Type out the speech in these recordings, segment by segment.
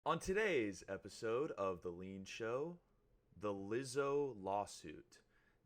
On today's episode of The Leen Show, the Lizzo lawsuit.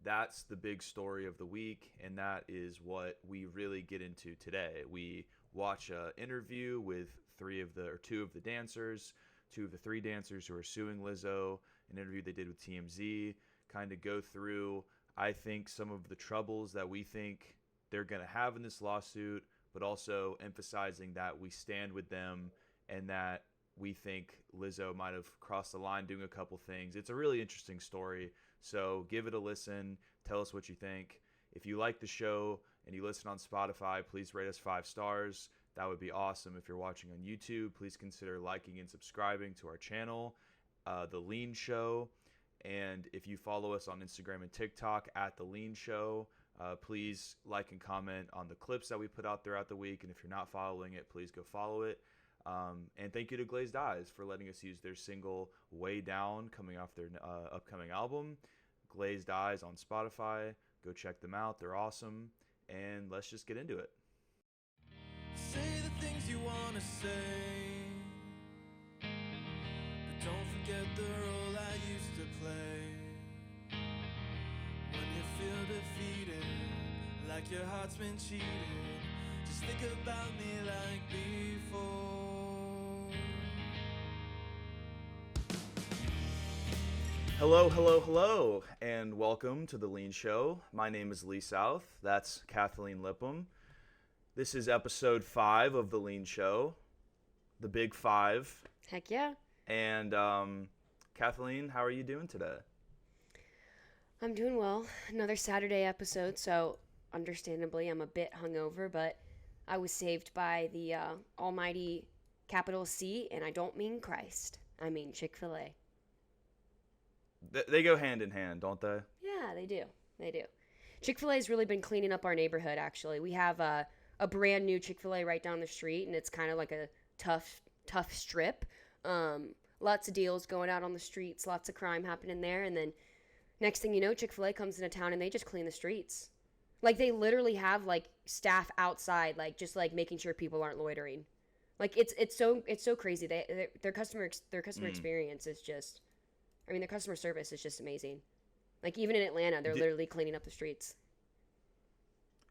That's the big story of the week, and that is what we really get into today. We watch an interview with two of the dancers, two of the three dancers who are suing Lizzo, an interview they did with TMZ, kind of go through, I think, some of the troubles that we think they're going to have in this lawsuit, but also emphasizing that we stand with them and that we think Lizzo might have crossed the line doing a couple things. It's a really interesting story, so give it a listen. Tell us what you think. If you like the show and you listen on Spotify, please rate us 5 stars. That would be awesome. If you're watching on YouTube, please consider liking and subscribing to our channel, The Leen Show. And if you follow us on Instagram and TikTok at The Leen Show, please like and comment on the clips that we put out throughout the week. And if you're not following it, please go follow it. And thank you to Glazed Eyes for letting us use their single Way Down coming off their upcoming album. Glazed Eyes on Spotify. Go check them out. They're awesome. And let's just get into it. Say the things you want to say, but don't forget the role I used to play. When you feel defeated, like your heart's been cheated, just think about me like before. Hello, and welcome to The Leen Show. My name is Lee South. That's Kathleen Lipham. This is episode 5 of The Leen Show, the big 5. Heck yeah. And Kathleen, how are you doing today? I'm doing well. Another Saturday episode, so understandably I'm a bit hungover, but I was saved by the almighty capital C, and I don't mean Christ. I mean Chick-fil-A. They go hand in hand, don't they? Yeah, they do. They do. Chick-fil-A has really been cleaning up our neighborhood, actually. We have a brand new Chick-fil-A right down the street, and it's kind of like a tough strip. Lots of deals going out on the streets, lots of crime happening there, and then next thing you know, Chick-fil-A comes into town and they just clean the streets. Like, they literally have, like, staff outside, like, just, like, making sure people aren't loitering. Like, it's so crazy. Their customer experience is just, I mean, their customer service is just amazing. Like, even in Atlanta, they're literally cleaning up the streets.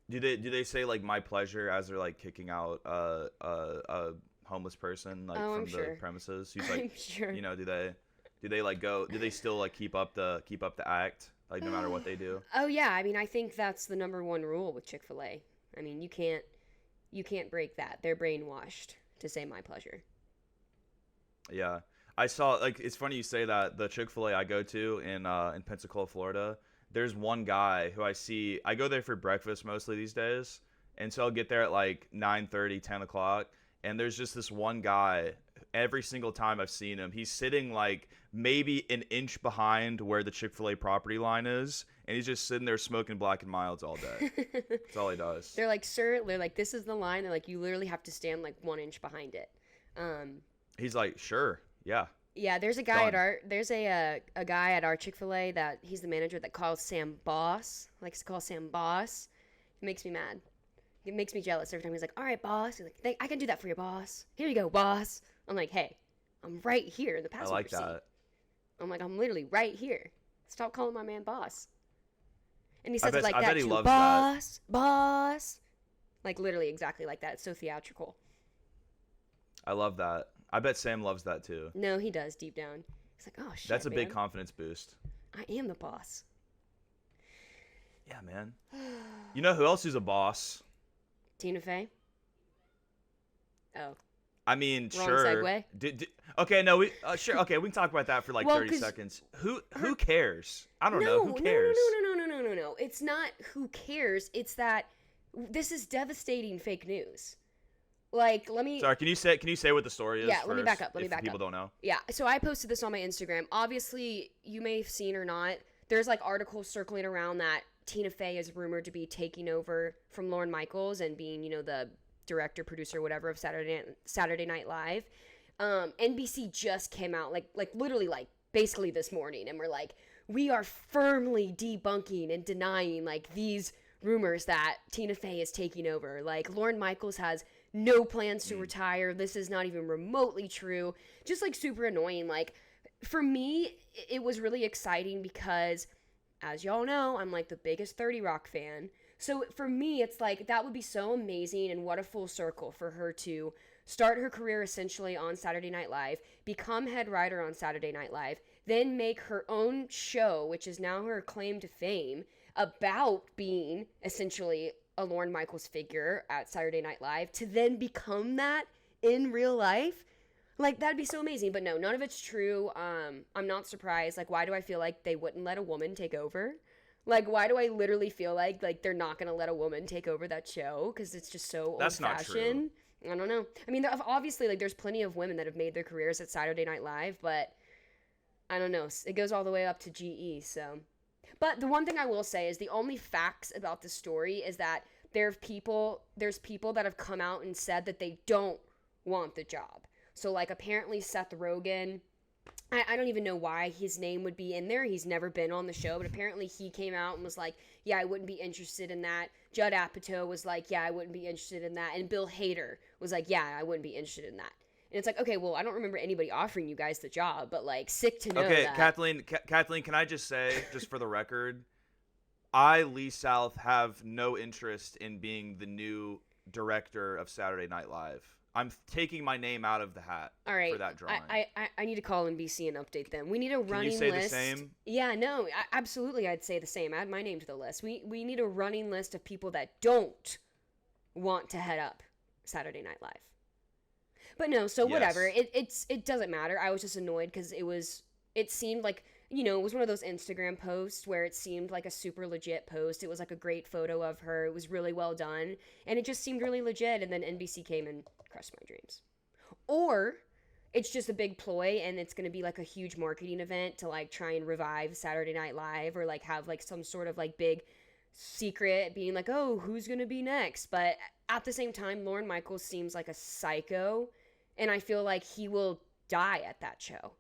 Do they say, like, my pleasure as they're, like, kicking out a homeless person, like, from the premises? Who's, like, I'm sure. You know, do they like go, do they still, like, keep up the act, like, no matter what they do? Oh yeah, I mean, I think that's the number one rule with Chick-fil-A. I mean, you can't break that. They're brainwashed to say my pleasure. Yeah. I saw, like, it's funny you say that. The Chick-fil-A I go to in Pensacola, Florida, there's one guy who I go there for breakfast mostly these days, and so I'll get there at like 9:30, 10 o'clock, and there's just this one guy. Every single time I've seen him, he's sitting like maybe an inch behind where the Chick-fil-A property line is, and he's just sitting there smoking Black and Milds all day. That's all he does. They're like, sir, they're like, this is the line. They're like, you literally have to stand like 1 inch behind it. He's like, sure, yeah. Yeah, there's a guy a guy at our Chick-fil-A that he's the manager that calls Sam boss. Likes to call Sam boss. It makes me mad. It makes me jealous every time he's like, all right, boss. He's like, I can do that for you, boss. Here you go, boss. I'm like, hey, I'm right here in the passenger I like seat. that. I'm like, I'm literally right here. Stop calling my man boss. And he says it like I that bet he too. loves Boss, boss. Like literally exactly like that. It's so theatrical. I love that. I bet Sam loves that too. No, he does deep down. He's like, oh shit, That's a man. big confidence boost. I am the boss. Yeah, man. You know who else is a boss? Tina Fey? Oh. I mean, Wrong sure. segue. Okay, no, sure. Okay, we can talk about that for like 30 seconds. Who cares? I don't know. Who cares? No. It's not who cares. It's that this is devastating fake news. Like, let me... Sorry, can you say what the story is? Yeah, first, let me back up. People don't know. Yeah, so I posted this on my Instagram. Obviously, you may have seen or not, there's like articles circling around that Tina Fey is rumored to be taking over from Lorne Michaels and being, you know, the director, producer, whatever of Saturday Night Live. NBC just came out, like literally, like basically this morning, and we're like, we are firmly debunking and denying like these rumors that Tina Fey is taking over. Like, Lorne Michaels has no plans to retire. This is not even remotely true. Just like super annoying. Like for me, it was really exciting because, as y'all know, I'm like the biggest 30 Rock fan. So for me, it's like that would be so amazing, and what a full circle for her to start her career essentially on Saturday Night Live, become head writer on Saturday Night Live, then make her own show, which is now her claim to fame, about being essentially a Lorne Michaels figure at Saturday Night Live, to then become that in real life. Like, that'd be so amazing. But no, none of it's true. I'm not surprised. Like, why do I feel like they wouldn't let a woman take over? Like, why do I literally feel like they're not going to let a woman take over that show? Because it's just so That's old-fashioned. not true. I don't know. I mean, obviously, like, there's plenty of women that have made their careers at Saturday Night Live, but I don't know. It goes all the way up to GE, so. But the one thing I will say is the only facts about this story is that there's people that have come out and said that they don't want the job. So, like, apparently Seth Rogen, I don't even know why his name would be in there. He's never been on the show, but apparently he came out and was like, yeah, I wouldn't be interested in that. Judd Apatow was like, yeah, I wouldn't be interested in that. And Bill Hader was like, yeah, I wouldn't be interested in that. And it's like, okay, well, I don't remember anybody offering you guys the job, but, like, sick to know Okay, that. Kathleen, can I just say, just for the record, I, Lee South, have no interest in being the new director of Saturday Night Live. I'm taking my name out of the hat All right, for that drawing. I need to call NBC and update them. We need a running list. Can you say the same? Yeah, no, absolutely, I'd say the same. Add my name to the list. We need a running list of people that don't want to head up Saturday Night Live. But no, so whatever. It doesn't matter. I was just annoyed because it seemed like, you know, it was one of those Instagram posts where it seemed like a super legit post. It was like a great photo of her. It was really well done. And it just seemed really legit. And then NBC came and crushed my dreams. Or it's just a big ploy and it's going to be like a huge marketing event to like try and revive Saturday Night Live, or like have like some sort of like big secret being like, oh, who's going to be next? But at the same time, Lorne Michaels seems like a psycho, and I feel like he will die at that show.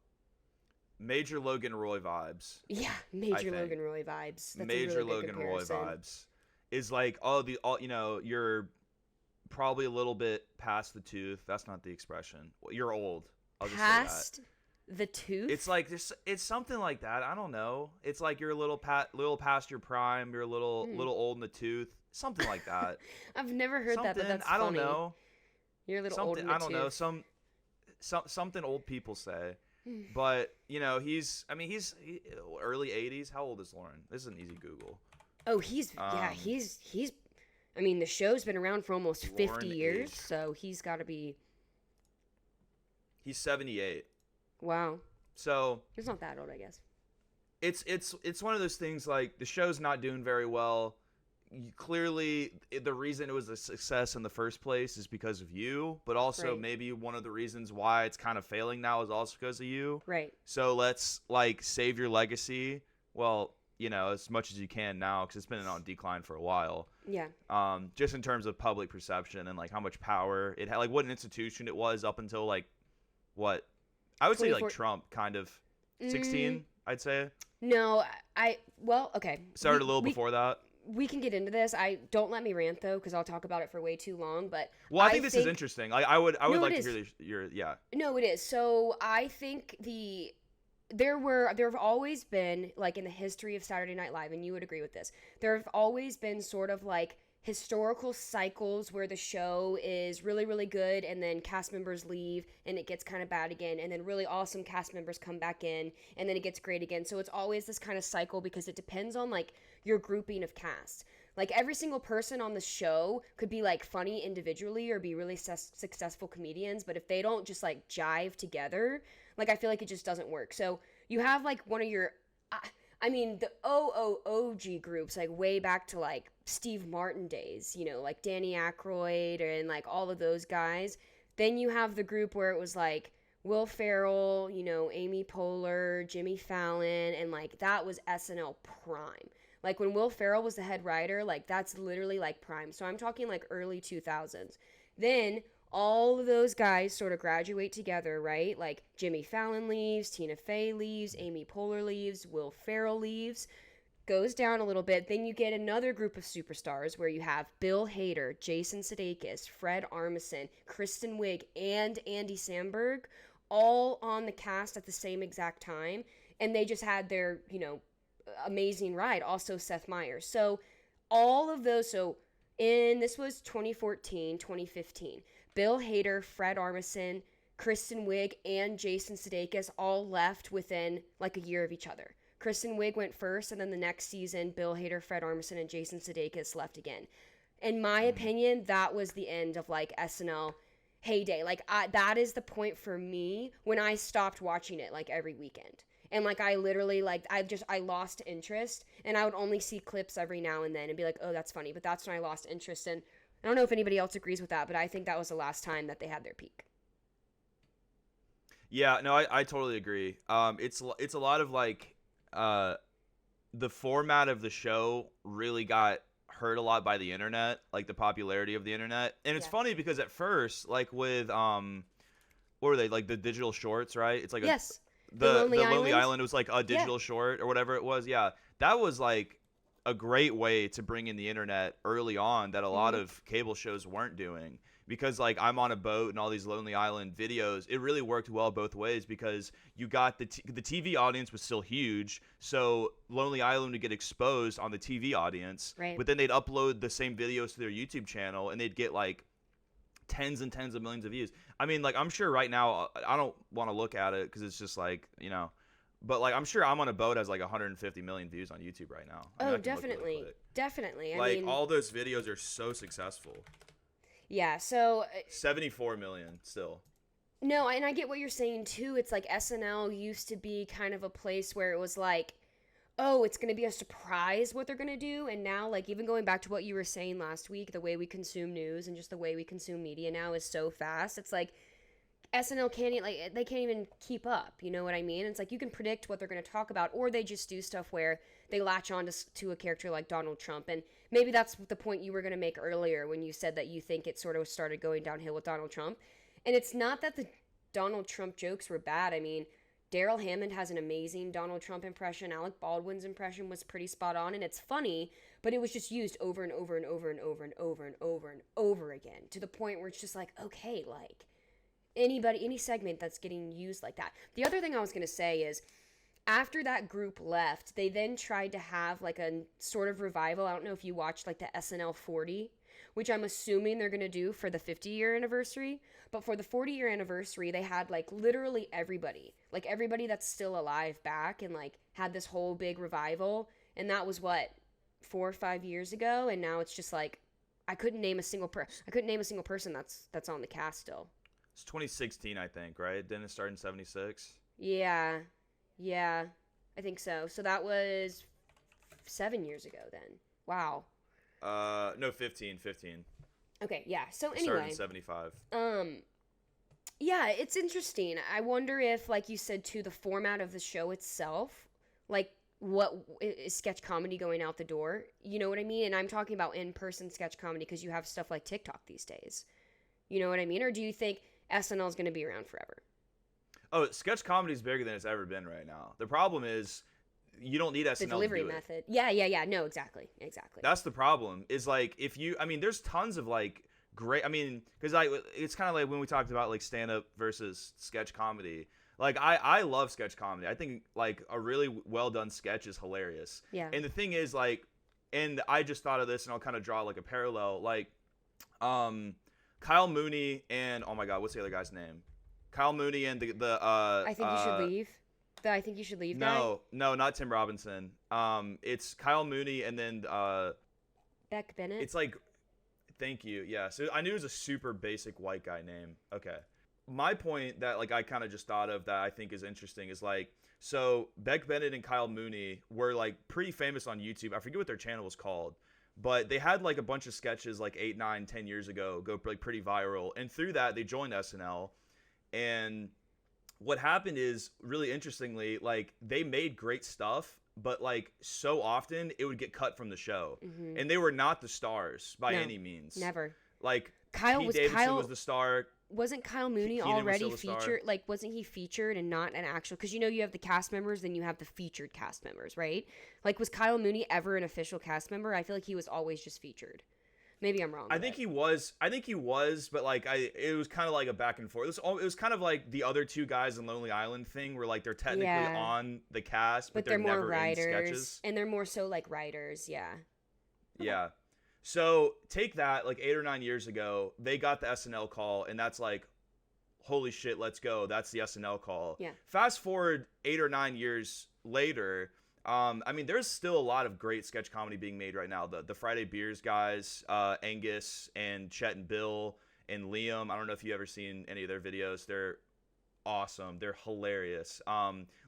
Major Logan Roy vibes. Yeah, major Logan Roy vibes. That's major a really Logan Roy vibes is like, all you know, you're probably a little bit past the tooth. That's not the expression. You're old. I'll just past say that. The tooth? It's like it's something like that. I don't know. It's like you're a little past your prime. You're a little old in the tooth. Something like that. I've never heard that, but that's I don't funny. know. You're a little old in the tooth. I don't know. Something old people say. But, you know, he's early 80s. How old is Lauren? This is an easy Google. Oh, he's I mean, the show's been around for almost 50 years, age. so he's got to be. He's 78. Wow. So he's not that old, I guess. It's one of those things, like, the show's not doing very well. Clearly, the reason it was a success in the first place is because of you, but also maybe one of the reasons why it's kind of failing now is also because of you. Right. So let's, like, save your legacy. Well, you know, as much as you can now, because it's been on decline for a while. Yeah. Just in terms of public perception and, like, how much power it had, like, what an institution it was up until, like, what? I would say, like, Trump, kind of. 16, I'd say. No, okay. Started a little before that. We can get into this. Don't let me rant though, because I'll talk about it for way too long. But I think this is interesting. Like, I would like to hear your No, it is. So I think there have always been, like, in the history of Saturday Night Live, and you would agree with this, there have always been sort of like historical cycles where the show is really, really good, and then cast members leave and it gets kind of bad again, and then really awesome cast members come back in and then it gets great again. So it's always this kind of cycle because it depends on, like, your grouping of cast. Like, every single person on the show could be, like, funny individually or be really successful comedians, but if they don't just, like, jive together, like, I feel like it just doesn't work. So you have, like, one of your the OOOG groups, like, way back to, like, Steve Martin days, you know, like Danny Aykroyd and, like, all of those guys. Then you have the group where it was, like, Will Ferrell, you know, Amy Poehler, Jimmy Fallon, and, like, that was SNL prime. Like, when Will Ferrell was the head writer, like, that's literally, like, prime. So I'm talking, like, early 2000s. Then all of those guys sort of graduate together, right? Like, Jimmy Fallon leaves, Tina Fey leaves, Amy Poehler leaves, Will Ferrell leaves. goes down a little bit. Then you get another group of superstars where you have Bill Hader, Jason Sudeikis, Fred Armisen, Kristen Wiig, and Andy Samberg all on the cast at the same exact time. And they just had their, amazing ride. Also Seth Meyers. So all of those, this was 2014, 2015. Bill Hader, Fred Armisen, Kristen Wiig, and Jason Sudeikis all left within like a year of each other. Kristen Wiig went first, and then the next season, Bill Hader, Fred Armisen, and Jason Sudeikis left again. In my opinion, that was the end of like SNL heyday. Like that is the point for me when I stopped watching it like every weekend. And like I literally like I lost interest, and I would only see clips every now and then and be like, oh, that's funny. But that's when I lost interest. And I don't know if anybody else agrees with that, but I think that was the last time that they had their peak. Yeah, no, I totally agree. It's a lot of like the format of the show really got hurt a lot by the internet, like the popularity of the internet. And it's funny because at first, like with what were they, like the digital shorts, right? It's like yes. The Lonely Island was like a digital short or whatever it was. Yeah, that was like a great way to bring in the internet early on that a lot of cable shows weren't doing. Because like I'm on a boat and all these Lonely Island videos, it really worked well both ways because you got the TV audience was still huge, so Lonely Island would get exposed on the TV audience, right. But then they'd upload the same videos to their YouTube channel and they'd get like tens and tens of millions of views. I mean, like I'm sure right now, I don't want to look at it because it's just like, but like I'm sure I'm on a boat has like 150 million views on YouTube right now. Oh, definitely. Definitely. I mean, all those videos are so successful. Yeah, so 74 million still. No, and I get what you're saying too. It's like SNL used to be kind of a place where it was like, oh, it's going to be a surprise what they're going to do. And now, like, even going back to what you were saying last week, the way we consume news and just the way we consume media now is so fast. It's like SNL they can't even keep up. You know what I mean? It's like you can predict what they're going to talk about, or they just do stuff where they latch on to a character like Donald Trump. And maybe that's the point you were going to make earlier when you said that you think it sort of started going downhill with Donald Trump. And it's not that the Donald Trump jokes were bad. I mean, Daryl Hammond has an amazing Donald Trump impression. Alec Baldwin's impression was pretty spot on, and it's funny, but it was just used over and over and over and over and over and over and over again to the point where it's just like, okay, like any segment that's getting used like that. The other thing I was going to say is after that group left, they then tried to have like a sort of revival. I don't know if you watched like the SNL 40, which I'm assuming they're going to do for the 50-year anniversary. But for the 40-year anniversary, they had like literally everybody that's still alive back and like had this whole big revival. And that was 4 or 5 years ago. And now it's just like, I couldn't name a single person that's on the cast still. It's 2016, I think, right? Didn't it start in 76? Yeah, I think so. So that was 7 years ago then. Wow. No, 15. Okay, yeah. So anyway. Started in 75. Yeah, it's interesting. I wonder if, like you said, too, the format of the show itself, like, what is sketch comedy going out the door? You know what I mean? And I'm talking about in-person sketch comedy because you have stuff like TikTok these days. You know what I mean? Or do you think SNL is going to be around forever? Oh, sketch comedy is bigger than it's ever been right now. The problem is you don't need SNL the delivery to do method. It. Yeah. No, exactly. That's the problem. Is like there's tons of like great. I mean, because it's kind of like when we talked about like stand up versus sketch comedy. Like I love sketch comedy. I think like a really well done sketch is hilarious. Yeah. And the thing is like, and I just thought of this, and I'll kind of draw like a parallel. Like, Kyle Mooney and oh my God, what's the other guy's name? Kyle Mooney and the I think you should leave. I think you should leave. No, not Tim Robinson. It's Kyle Mooney and then Beck Bennett. It's like, thank you. Yeah, so I knew it was a super basic white guy name. Okay, my point that like I kind of just thought of that I think is interesting is like, so Beck Bennett and Kyle Mooney were like pretty famous on YouTube. I forget what their channel was called, but they had like a bunch of sketches like 8, 9, 10 years ago go like pretty viral, and through that they joined SNL. And what happened is, really interestingly, like they made great stuff, but like so often it would get cut from the show, and they were not the stars by any means. Never. Like Kyle Pete Davidson was the star. wasn't Kyle Mooney Keenan was already still a star. featured? Like, wasn't he featured and not an actual? Because you have the cast members, then you have the featured cast members, right? Like, was Kyle Mooney ever an official cast member? I feel like he was always just featured. Maybe I'm wrong. I think he was, but like it was kind of like a back and forth. It was kind of like the other two guys in Lonely Island thing, where like they're technically on the cast, but they're more never writers, in sketches. and they're more so like writers. Yeah. Yeah. So take that, like 8 or 9 years ago, they got the SNL call, and that's like, holy shit, let's go. That's the SNL call. Yeah. Fast forward 8 or 9 years later. I mean, there's still a lot of great sketch comedy being made right now. The Friday Beers guys, Angus and Chet and Bill and Liam. I don't know if you ever seen any of their videos. They're awesome. They're hilarious.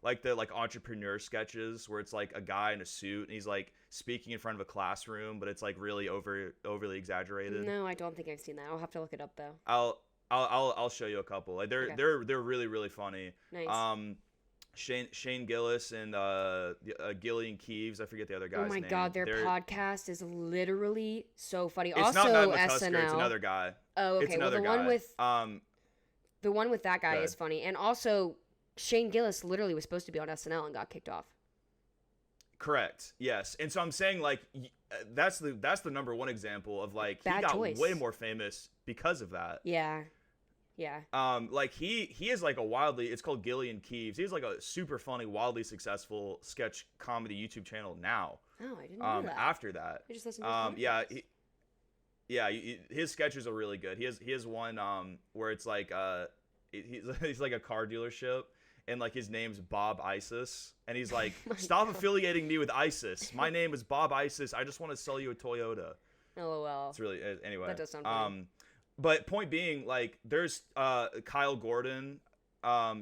Like the entrepreneur sketches where it's like a guy in a suit and he's like speaking in front of a classroom, but it's like really overly exaggerated. No, I don't think I've seen that. I'll have to look it up though. I'll show you a couple. Like they're really really funny. Nice. Shane Gillis and Gillian Keeves. I forget the other guy's name. Oh my god, their podcast is literally so funny. It's also, not Matt SNL. McCusker, it's another guy. Oh, okay. It's another the guy. one with that guy Good. is funny, and also Shane Gillis literally was supposed to be on SNL and got kicked off. Correct. Yes. And so I'm saying like that's the number one example of like he got way more famous because of that. Yeah. Yeah. Like he is like it's called Gillian Keeves. He's like a super funny, wildly successful sketch comedy YouTube channel now. Oh, I didn't know that. After that. I just listened to his sketches are really good. He has one where it's like he's like a car dealership and like his name's Bob Isis and he's like stop affiliating me with ISIS. My name is Bob Isis. I just want to sell you a Toyota. LOL. It's really anyway. That does sound funny. But point being, like, there's Kyle Gordon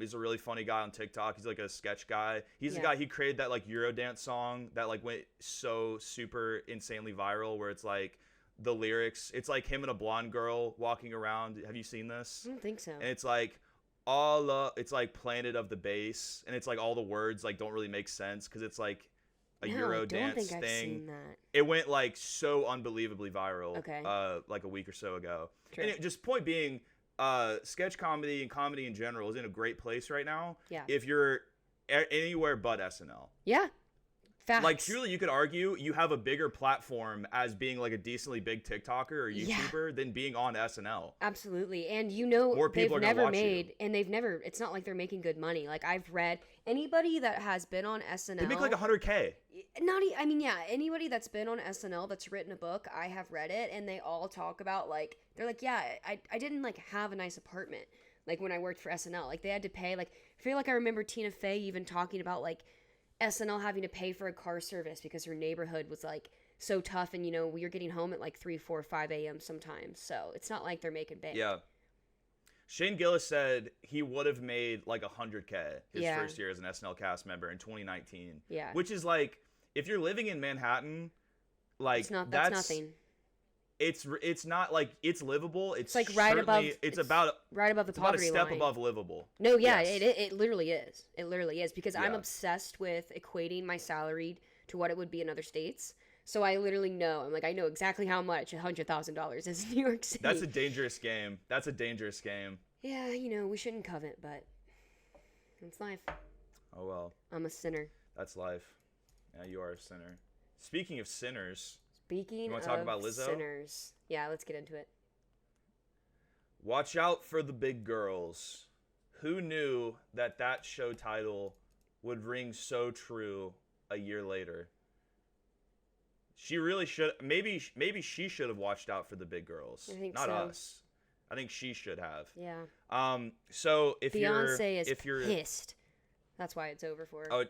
is a really funny guy on TikTok. He's like a sketch guy. He's the guy, he created that like Eurodance song that like went so super insanely viral where it's like the lyrics, it's like him and a blonde girl walking around. Have you seen this? I don't think so. And it's like it's like Planet of the Bass, and it's like all the words like don't really make sense because it's like a Eurodance thing. I don't think I've seen that. It went like so unbelievably viral. Okay. Like a week or so ago. True. And just point being, sketch comedy and comedy in general is in a great place right now. Yeah. If you're anywhere but SNL. Yeah. Facts. Like truly, you could argue you have a bigger platform as being like a decently big TikToker or YouTuber than being on SNL. Absolutely. And more people they've are never watch made, you. and it's not like they're making good money. Like I've read anybody that has been on SNL. They make like $100K. Anybody that's been on SNL that's written a book, I have read it, and they all talk about like, they're like, yeah, I didn't like have a nice apartment. Like when I worked for SNL, like they had to pay, like, I feel like I remember Tina Fey even talking about like SNL having to pay for a car service because her neighborhood was like so tough, and we were getting home at like 3, 4, 5 a.m. sometimes. So it's not like they're making bank. Yeah. Shane Gillis said he would have made like $100K his first year as an SNL cast member in 2019. Yeah. Which is like, if you're living in Manhattan, like that's nothing. It's not like it's livable. It's like right above. It's about right above the poverty line. About a step above livable. No, yeah, yes. it literally is. It literally is because I'm obsessed with equating my salary to what it would be in other states. So I literally know. I'm like, I know exactly how much $100,000 is in New York City. That's a dangerous game. Yeah, we shouldn't covet, but it's life. Oh well. I'm a sinner. That's life. Yeah, you are a sinner. Speaking of sinners. You want to talk about Lizzo? Sinners. Yeah, let's get into it. Watch out for the big girls. Who knew that show title would ring so true a year later? She really should. Maybe she should have watched out for the big girls. I think not so. us. I think she should have. Yeah. So if Beyonce you're pissed. That's why it's over for her. Oh,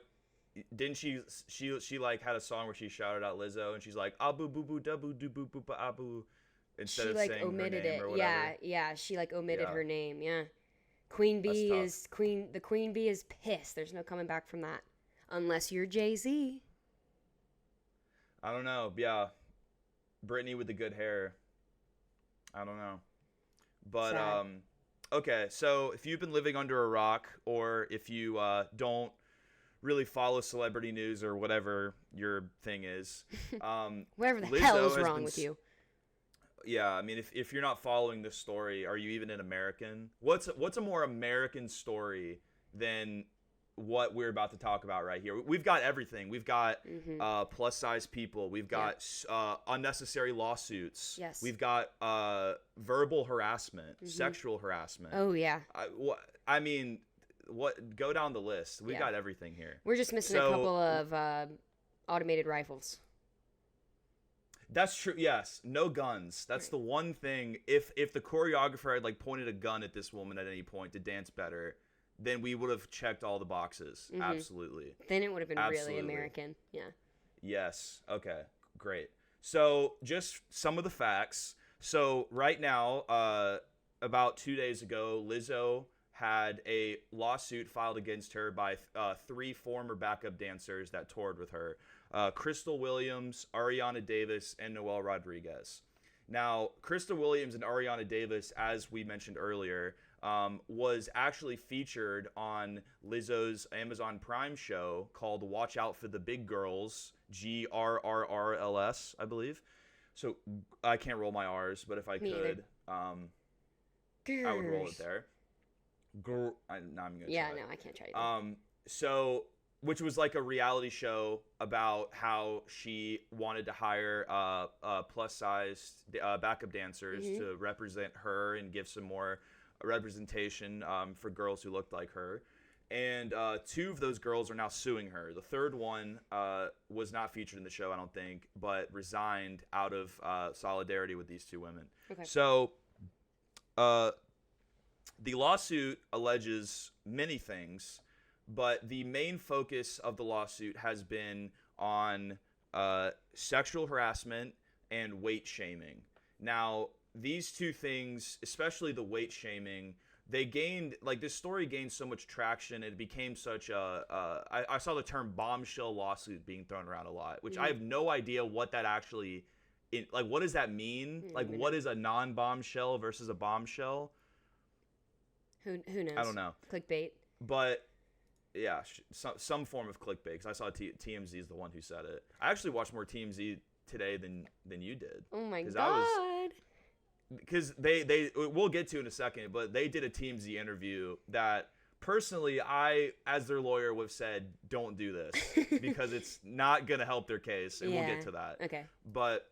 didn't she like had a song where she shouted out Lizzo and she's like abu boo boo da boo do boo boo ba abu instead of saying omitted her name it. or whatever. Yeah, she like omitted her name. Yeah. Queen Bee is the Queen Bee is pissed. There's no coming back from that unless you're Jay-Z. I don't know. Yeah. Britney with the good hair. I don't know. But sad. Okay, so if you've been living under a rock or if you don't really follow celebrity news or whatever your thing is. Whatever the Lizzo hell is wrong with you. yeah, I mean, if you're not following this story, are you even an American? What's a more American story than what we're about to talk about right here? We've got everything. We've got plus size people. We've got unnecessary lawsuits. Yes. We've got verbal harassment, sexual harassment. Oh yeah. I mean, what? Go down the list. We've got everything here. We're just missing a couple of automated rifles. That's true. Yes, no guns. That's the one thing. If the choreographer had like pointed a gun at this woman at any point to dance better, then we would have checked all the boxes. Absolutely. Then it would have been really American. Yeah. Yes. Okay. Great. So just some of the facts. So right now, about 2 days ago, Lizzo had a lawsuit filed against her by 3 former backup dancers that toured with her. Crystal Williams, Ariana Davis, and Noel Rodriguez. Now, Crystal Williams and Ariana Davis, as we mentioned earlier, was actually featured on Lizzo's Amazon Prime show called Watch Out for the Big Girls, GRRRLS, I believe. So I can't roll my R's, but if I could, I would roll it there. I'm gonna try. No, I can't try it. So, which was like a reality show about how she wanted to hire plus size backup dancers to represent her and give some more representation for girls who looked like her. And 2 of those girls are now suing her. The third one was not featured in the show, I don't think, but resigned out of solidarity with these 2 women. Okay. So the lawsuit alleges many things, but the main focus of the lawsuit has been on sexual harassment and weight shaming. Now, these 2 things, especially the weight shaming, they gained, like, this story gained so much traction. It became such I saw the term bombshell lawsuit being thrown around a lot, which I have no idea what that actually, like, what does that mean? Like, what is a non-bombshell versus a bombshell? Who knows? I don't know. Clickbait. But yeah, some form of clickbait. Because I saw TMZ is the one who said it. I actually watched more TMZ today than you did. Oh my god. Because they we'll get to in a second, but they did a TMZ interview that personally I, as their lawyer, would have said don't do this because it's not gonna help their case, and we'll get to that. Okay. But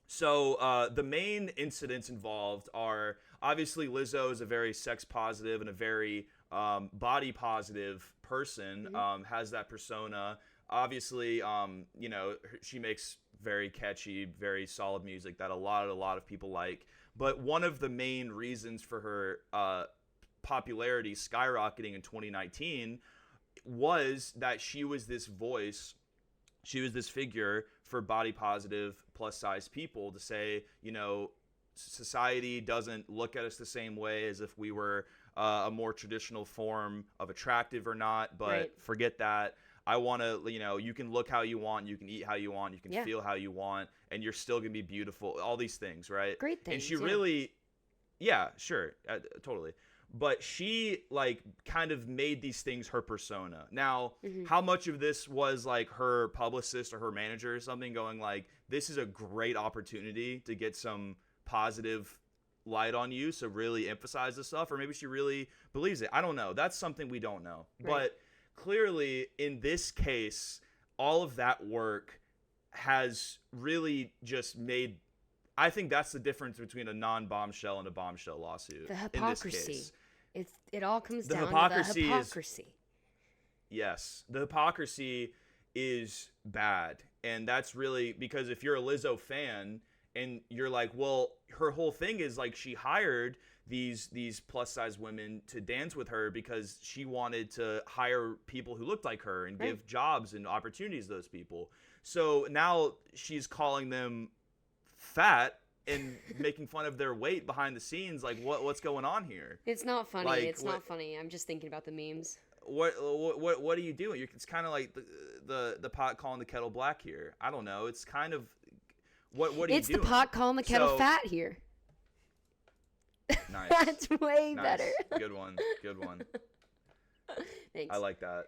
so the main incidents involved are obviously Lizzo is a very sex positive and a very body positive person, has that persona. Obviously, you know, she makes very catchy, very solid music that a lot of people like. But one of the main reasons for her popularity skyrocketing in 2019 was that she was this voice, she was this figure for body positive plus size people to say, you know, society doesn't look at us the same way as if we were a more traditional form of attractive or not, but forget that. I want to, you know, you can look how you want, you can eat how you want, you can feel how you want, and you're still going to be beautiful. All these things, right? Great things. And she really, sure, totally. But she, like, kind of made these things her persona. Now, how much of this was, like, her publicist or her manager or something going, like, this is a great opportunity to get some positive light on you, so really emphasize this stuff, or maybe she really believes it. I don't know. That's something we don't know. Right. But clearly, in this case, all of that work has really just made, I think that's the difference between a non-bombshell and a bombshell lawsuit. The hypocrisy. In this case. It all comes down to the hypocrisy. Yes. The hypocrisy is bad. And that's really, because if you're a Lizzo fan and you're like, well, her whole thing is like she hired these plus size women to dance with her because she wanted to hire people who looked like her and give jobs and opportunities to those people. So now she's calling them fat and making fun of their weight behind the scenes. Like, what's going on here? It's not funny. Like, it's not funny. I'm just thinking about the memes. What are you doing? It's kind of like the pot calling the kettle black here. I don't know. It's kind of what are you doing? It's the pot calling the kettle fat here. Nice. That's way better. Good one. Thanks. I like that.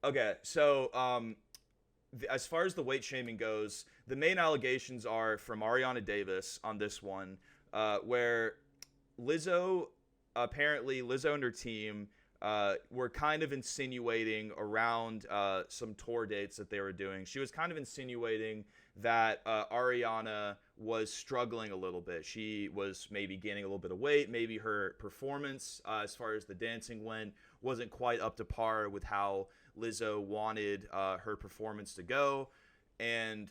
Okay, so as far as the weight shaming goes, the main allegations are from Ariana Davis on this one, where Lizzo and her team were kind of insinuating around some tour dates that they were doing. She was kind of insinuating that Ariana was struggling a little bit. She was maybe gaining a little bit of weight. Maybe her performance, as far as the dancing went, wasn't quite up to par with how Lizzo wanted her performance to go. And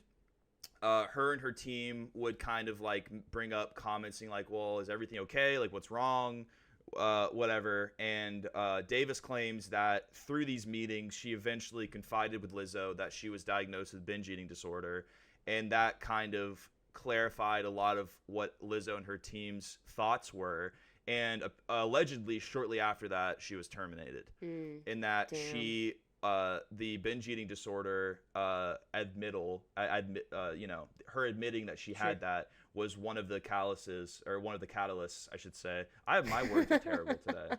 her and her team would kind of like bring up comments saying like, well, is everything okay? Like, what's wrong? Whatever. And Davis claims that through these meetings, she eventually confided with Lizzo that she was diagnosed with binge eating disorder. And that kind of clarified a lot of what Lizzo and her team's thoughts were. And allegedly, shortly after that, she was terminated. In that she, the binge eating disorder her admitting that she had that was one of the catalysts, I should say. My words are terrible today.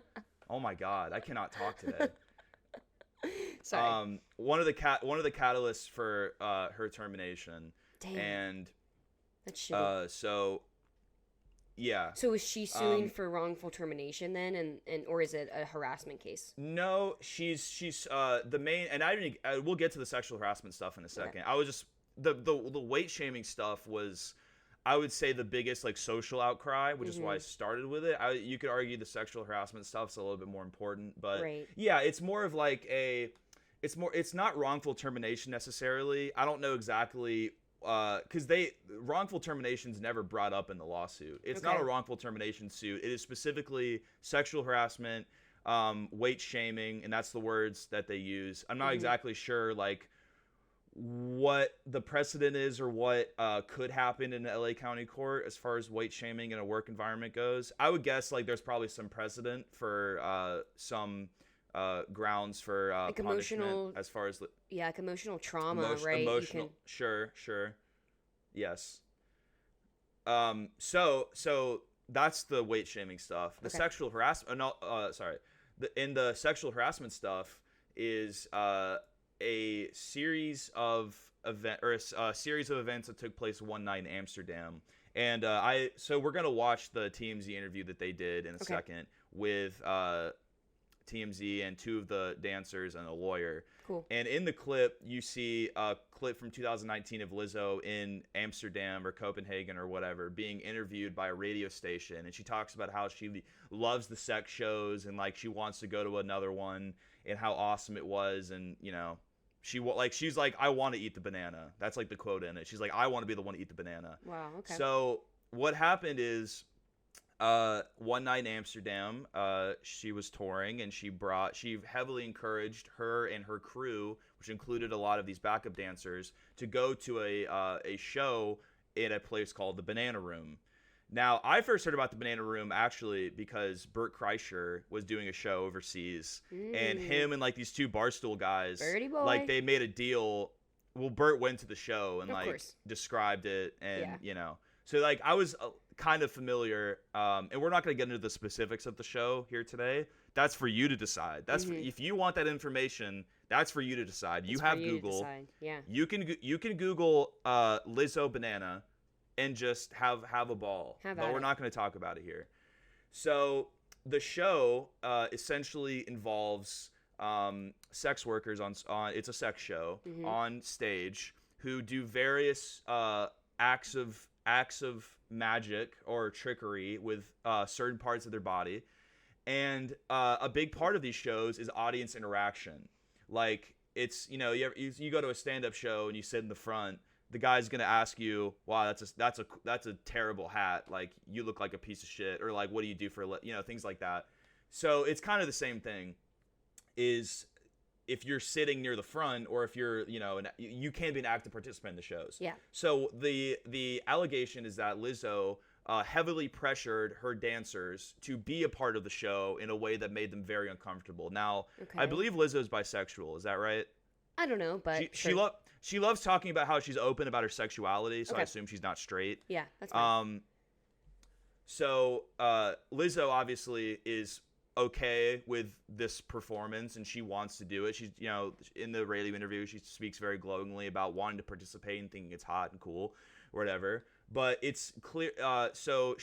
Oh my God, I cannot talk today. Sorry. One of the catalysts for her termination. Damn. And that's shitty. Yeah. So is she suing for wrongful termination then, and or is it a harassment case? No, she's the main, and we'll get to the sexual harassment stuff in a second. Okay. I was just the weight shaming stuff was, I would say, the biggest like social outcry, which is why I started with it. You could argue the sexual harassment stuff's a little bit more important, but yeah, it's more of like it's not wrongful termination necessarily. I don't know exactly. Because wrongful termination's never brought up in the lawsuit. It's not a wrongful termination suit. It is specifically sexual harassment, weight shaming, and that's the words that they use. I'm not exactly sure like what the precedent is or what could happen in the LA County Court as far as weight shaming in a work environment goes. I would guess like there's probably some precedent for some grounds for like punishment as far as like emotional trauma, right? Emotional, sure, yes. So that's the weight shaming stuff. The sexual harassment. In the sexual harassment stuff is a series of events that took place one night in Amsterdam. And so we're gonna watch the TMZ interview that they did in a second with TMZ and two of the dancers and a lawyer. Cool. And in the clip, you see a clip from 2019 of Lizzo in Amsterdam or Copenhagen or whatever being interviewed by a radio station. And she talks about how she loves the sex shows and like she wants to go to another one and how awesome it was. And, you know, she's like, I want to eat the banana. That's like the quote in it. She's like, I want to be the one to eat the banana. Wow. Okay. So what happened is, one night in Amsterdam, she was touring and she heavily encouraged her and her crew, which included a lot of these backup dancers, to go to a show in a place called the Banana Room. Now, I first heard about the Banana Room actually because Bert Kreischer was doing a show overseas, and him and like these two Barstool guys, like they made a deal. Well, Bert went to the show and described it, and you know, so like I was kind of familiar, and we're not going to get into the specifics of the show here today. That's for you to decide. That's if you want that information, that's for you to decide. You have Google. Yeah. You can Google Lizzo banana and just have a ball. But we're not going to talk about it here. So the show essentially involves sex workers on it's a sex show on stage who do various acts of magic or trickery with certain parts of their body. And a big part of these shows is audience interaction. Like it's, you know, you go to a stand-up show and you sit in the front, the guy's going to ask you, wow, that's a terrible hat. Like you look like a piece of shit, or like, what do you do for, you know, things like that. So it's kind of the same thing is if you're sitting near the front, or if you're, you know, you can be an active participant in the shows. Yeah. So the allegation is that Lizzo heavily pressured her dancers to be a part of the show in a way that made them very uncomfortable. Now, I believe Lizzo is bisexual. Is that right? I don't know, but she loves talking about how she's open about her sexuality, so I assume she's not straight. Yeah, that's fine. So Lizzo obviously is okay with this performance and she wants to do it. She's, you know, in the radio interview, she speaks very glowingly about wanting to participate and thinking it's hot and cool or whatever. But it's clear. So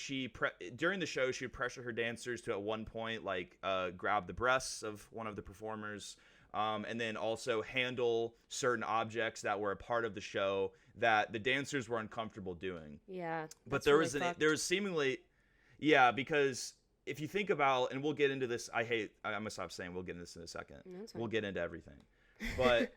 during the show, she would pressure her dancers to at one point like grab the breasts of one of the performers, and then also handle certain objects that were a part of the show that the dancers were uncomfortable doing. Yeah. But there was seemingly, yeah, because if you think about, and we'll get into this, I'm gonna stop saying we'll get into this in a second. We'll get into everything. But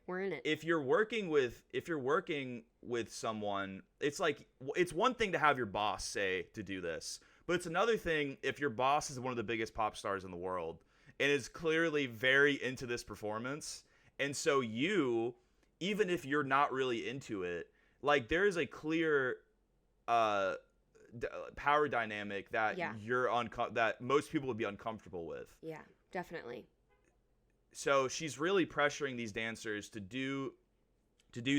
we're in it. If you're working with someone, it's like, it's one thing to have your boss say to do this, but it's another thing if your boss is one of the biggest pop stars in the world and is clearly very into this performance. And so you, even if you're not really into it, like there is a clear power dynamic that that most people would be uncomfortable with. Yeah, definitely. So she's really pressuring these dancers to do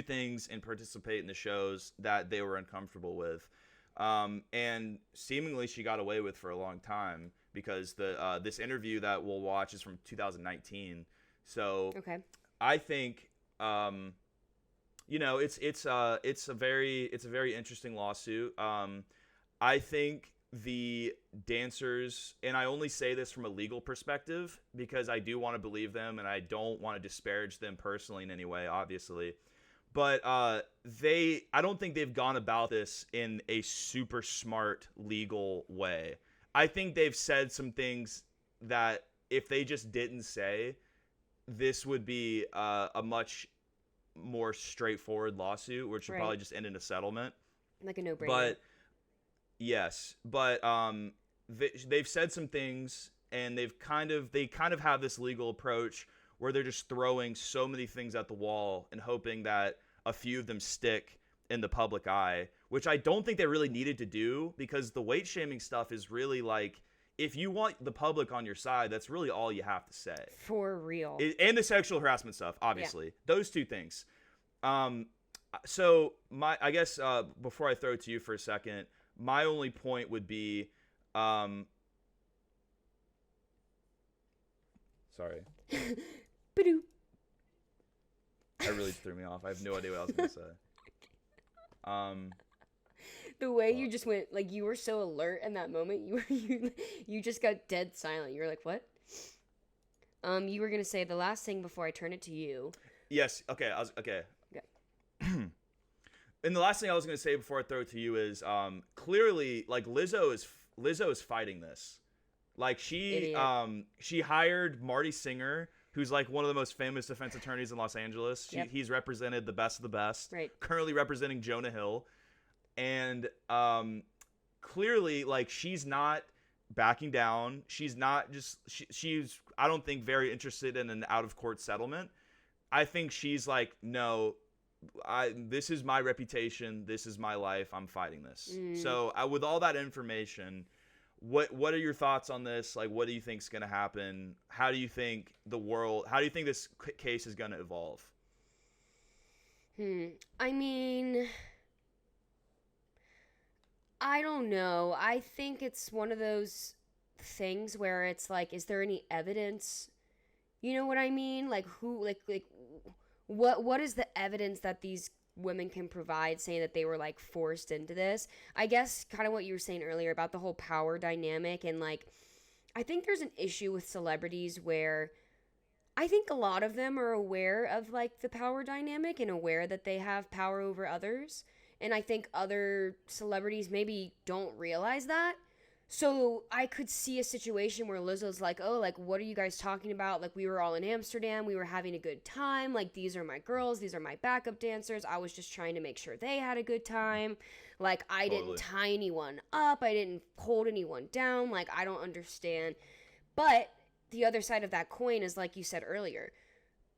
things and participate in the shows that they were uncomfortable with, and seemingly she got away with for a long time, because this interview that we'll watch is from 2019. So okay. I think you know, it's a very interesting lawsuit. I think the dancers, and I only say this from a legal perspective because I do want to believe them and I don't want to disparage them personally in any way, obviously, but I don't think they've gone about this in a super smart legal way. I think they've said some things that if they just didn't say, this would be a much more straightforward lawsuit, which would probably just end in a settlement, like a no-brainer. But yes, but they've said some things, and they kind of have this legal approach where they're just throwing so many things at the wall and hoping that a few of them stick in the public eye, which I don't think they really needed to do, because the weight shaming stuff is really like, if you want the public on your side, that's really all you have to say. For real. And the sexual harassment stuff, obviously. Yeah. Those two things. So I guess before I throw it to you for a second, my only point would be, sorry. Ba-doo. That really threw me off. I have no idea what I was going to say. The way you just went, like, you were so alert in that moment. You just got dead silent. You were like, what? You were going to say the last thing before I turn it to you. Yes. Okay. Okay. And the last thing I was going to say before I throw it to you is, clearly, like, Lizzo is fighting this. Like, she hired Marty Singer, who's like one of the most famous defense attorneys in Los Angeles. He's represented the best of the best. Right. Currently representing Jonah Hill. And clearly, like, she's not backing down. She's not just she's I don't think very interested in an out-of-court settlement. I think she's like, no, this is my reputation. This is my life. I'm fighting this. So with all that information, what are your thoughts on this? Like, what do you think is going to happen? How do you think this case is going to evolve? I mean, I don't know. I think it's one of those things where it's like, is there any evidence? You know what I mean? Like, what is the evidence that these women can provide saying that they were, like, forced into this? I guess kind of what you were saying earlier about the whole power dynamic, and, like, I think there's an issue with celebrities where I think a lot of them are aware of, like, the power dynamic and aware that they have power over others. And I think other celebrities maybe don't realize that. So I could see a situation where Lizzo's like, oh, like, what are you guys talking about? Like, we were all in Amsterdam. We were having a good time. Like, these are my girls. These are my backup dancers. I was just trying to make sure they had a good time. Like, I didn't tie anyone up. I didn't hold anyone down. Like, I don't understand. But the other side of that coin is, like you said earlier,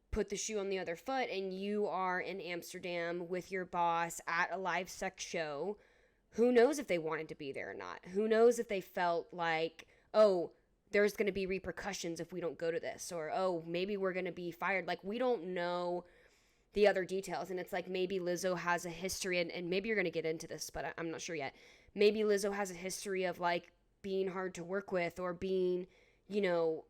put the shoe on the other foot and you are in Amsterdam with your boss at a live sex show. Who knows if they wanted to be there or not? Who knows if they felt like, oh, there's going to be repercussions if we don't go to this, or, oh, maybe we're going to be fired. Like, we don't know the other details. And it's like, maybe Lizzo has a history, and maybe you're going to get into this, but I'm not sure yet. Maybe Lizzo has a history of, like, being hard to work with, or being you know,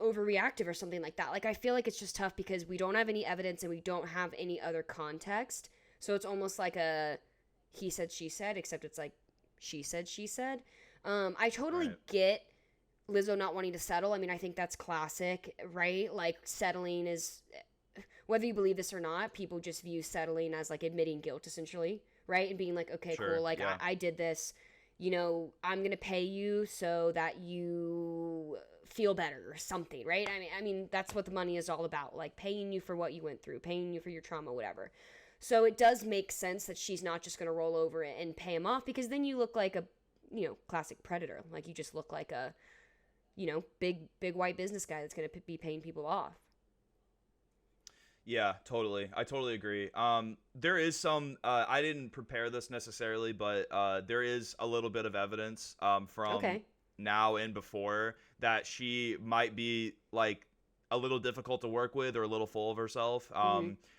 overreactive or something like that. Like, I feel like it's just tough because we don't have any evidence and we don't have any other context. So it's almost like a he said, she said, except it's like she said, she said. I totally get Lizzo not wanting to settle. I mean, I think that's classic, right? Like, settling is, whether you believe this or not, people just view settling as like admitting guilt, essentially, right? And being like, okay, cool, like I did this, you know, I'm gonna pay you so that you feel better or something, right? I mean that's what the money is all about, like paying you for what you went through, paying you for your trauma, whatever. So it does make sense that she's not just gonna roll over and pay him off, because then you look like a, you know, classic predator. Like, you just look like a, you know, big white business guy that's gonna be paying people off. Yeah, totally. I totally agree. There is some, I didn't prepare this necessarily, but there is a little bit of evidence from now and before that she might be like a little difficult to work with or a little full of herself.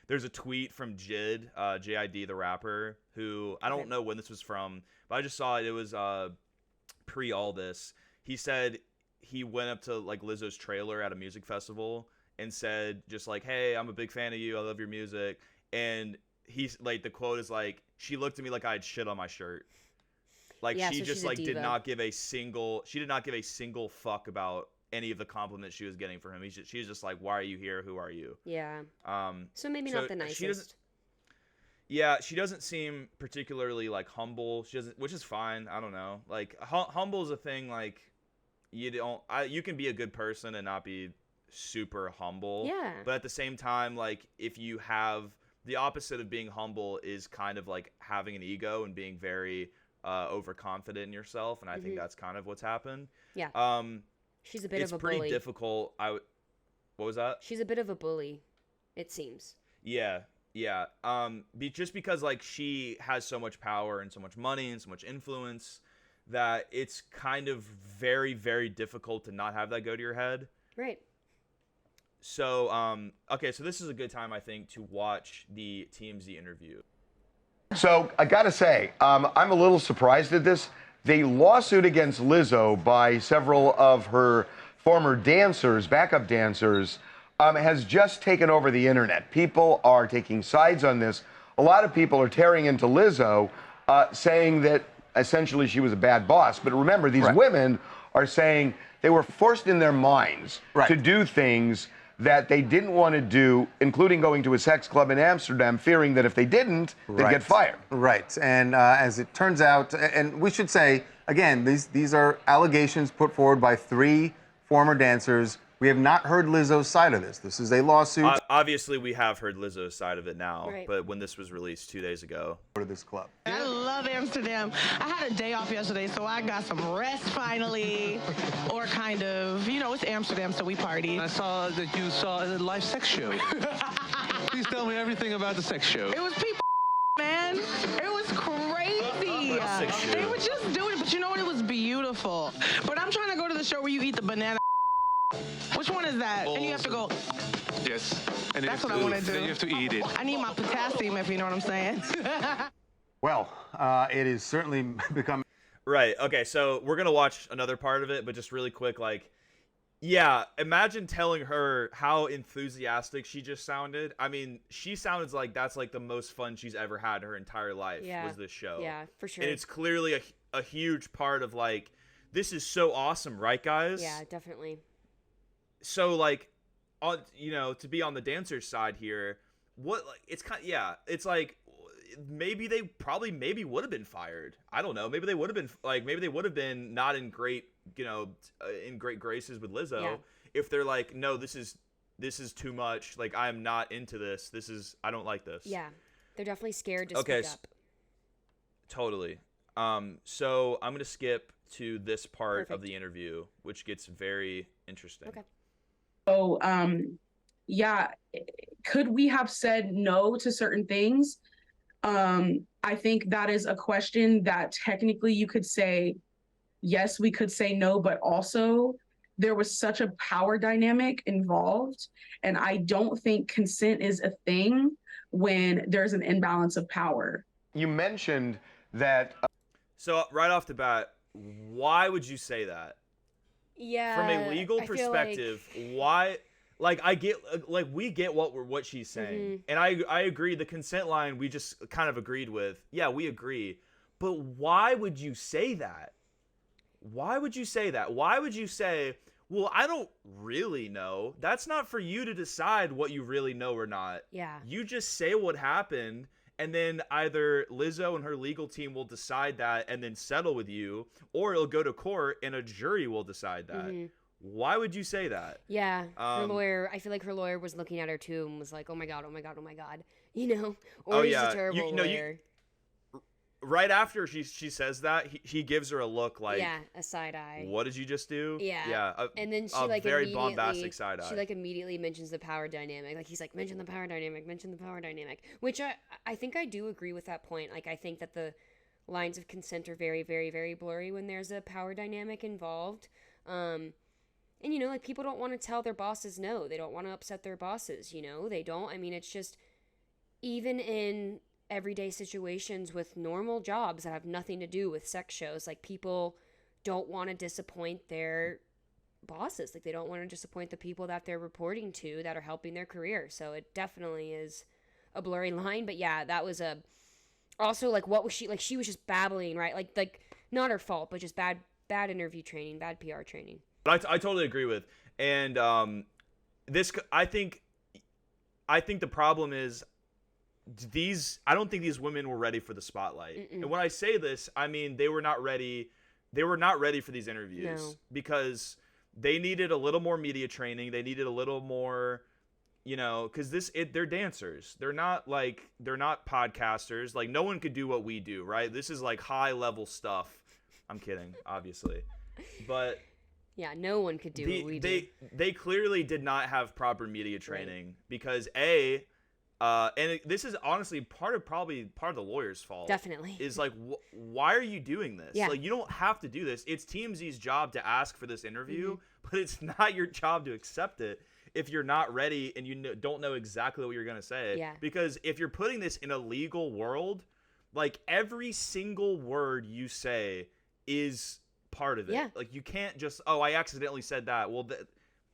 There's a tweet from Jid, J-I-D, the rapper, who I don't know when this was from, but I just saw it. It was pre all this. He said he went up to like Lizzo's trailer at a music festival and said just like, hey, I'm a big fan of you, I love your music. And he's like, the quote is like, she looked at me like I had shit on my shirt. Like, she just like did not give a single fuck about any of the compliments she was getting from him. She was just like, why are you here? Who are you? Yeah. So maybe not the nicest. She doesn't seem particularly like humble. She doesn't, which is fine. I don't know. Like, humble is a thing. Like, you can be a good person and not be super humble. Yeah. But at the same time, like, if you have the opposite of being humble is kind of like having an ego and being very overconfident in yourself, and I think that's kind of what's happened. Yeah. She's a bit of a bully. It's pretty difficult. What was that? She's a bit of a bully, it seems. Yeah. Just because like she has so much power and so much money and so much influence that it's kind of very, very difficult to not have that go to your head. Right. So, okay, so this is a good time, I think, to watch the TMZ interview. So, I gotta say, I'm a little surprised at this. The lawsuit against Lizzo by several of her former dancers, backup dancers, has just taken over the internet. People are taking sides on this. A lot of people are tearing into Lizzo, saying that essentially she was a bad boss. But remember, these women are saying they were forced in their minds to do things that they didn't want to do, including going to a sex club in Amsterdam, fearing that if they didn't, they'd get fired. Right. And as it turns out, and we should say, again, these are allegations put forward by 3 former dancers. We have not heard Lizzo's side of this. This is a lawsuit. Obviously, we have heard Lizzo's side of it now, but when this was released 2 days ago. Go to this club. I love Amsterdam. I had a day off yesterday, so I got some rest finally. Or kind of, you know, it's Amsterdam, so we party. I saw that you saw a live sex show. Please tell me everything about the sex show. It was people, man. It was crazy. They were just doing it, but you know what? It was beautiful. But I'm trying to go to the show where you eat the banana. Which one is that? And you have to go. Yes. And that's what I want to do. Then you have to eat it. I need my potassium, if you know what I'm saying. Well, it is certainly become. Right. Okay. So we're going to watch another part of it, but just really quick, like, yeah, imagine telling her how enthusiastic she just sounded. I mean, she sounds like that's like the most fun she's ever had her entire life was this show. Yeah, for sure. And it's clearly a huge part of like, this is so awesome, right, guys? Yeah, definitely. So like, you know, to be on the dancer's side here, it's kind of, it's like maybe they maybe would have been fired. I don't know. Maybe they would have been not in great, you know, in great graces with Lizzo if they're like, no, this is too much. Like, I'm not into this. I don't like this. Yeah, they're definitely scared to speak up. Totally. So I'm gonna skip to this part of the interview, which gets very interesting. Okay. So, could we have said no to certain things? I think that is a question that technically you could say, yes, we could say no, but also there was such a power dynamic involved. And I don't think consent is a thing when there's an imbalance of power. You mentioned that. So right off the bat, why would you say that? Yeah. From a legal I feel like- perspective, why? Like I get, like we get what she's saying, and I agree. The consent line we just kind of agreed with. Yeah, we agree. But why would you say that? Why would you say that? Why would you say, well, I don't really know. That's not for you to decide what you really know or not. Yeah. You just say what happened, and then either Lizzo and her legal team will decide that and then settle with you, or it'll go to court and a jury will decide that. Why would you say that? Yeah, her lawyer. I feel like her lawyer was looking at her too and was like, "Oh my god, oh my god, oh my god," you know. Or he's a terrible lawyer. Right after she says that, he gives her a look like, a side eye. What did you just do? Yeah. And then she like very immediately, bombastic side eye. She like immediately mentions the power dynamic. Like he's like, mention the power dynamic, which I think I do agree with that point. Like I think that the lines of consent are very, very, very blurry when there's a power dynamic involved. And, you know, like, people don't want to tell their bosses no. They don't want to upset their bosses, you know? They don't. I mean, it's just, even in everyday situations with normal jobs that have nothing to do with sex shows, like, people don't want to disappoint their bosses. Like, they don't want to disappoint the people that they're reporting to that are helping their career. So it definitely is a blurry line. But, yeah, that was a... Also, like, what was she... Like, she was just babbling, right? Like not her fault, but just bad interview training, bad PR training. But I totally agree with, and I think the problem is I don't think these women were ready for the spotlight. And when I say this, I mean they were not ready. They were not ready for these interviews because they needed a little more media training. They needed a little more, you know, because they're dancers. They're not podcasters. Like no one could do what we do, right? This is like high level stuff. I'm kidding, obviously, but. Yeah, no one could do what we do. They clearly did not have proper media training because this is honestly part of the lawyer's fault. Definitely. Is like, why are you doing this? Yeah. Like, you don't have to do this. It's TMZ's job to ask for this interview, but it's not your job to accept it if you're not ready and you don't know exactly what you're going to say. Yeah. Because if you're putting this in a legal world, like every single word you say is part of it. Yeah. Like you can't just, I accidentally said that. Well,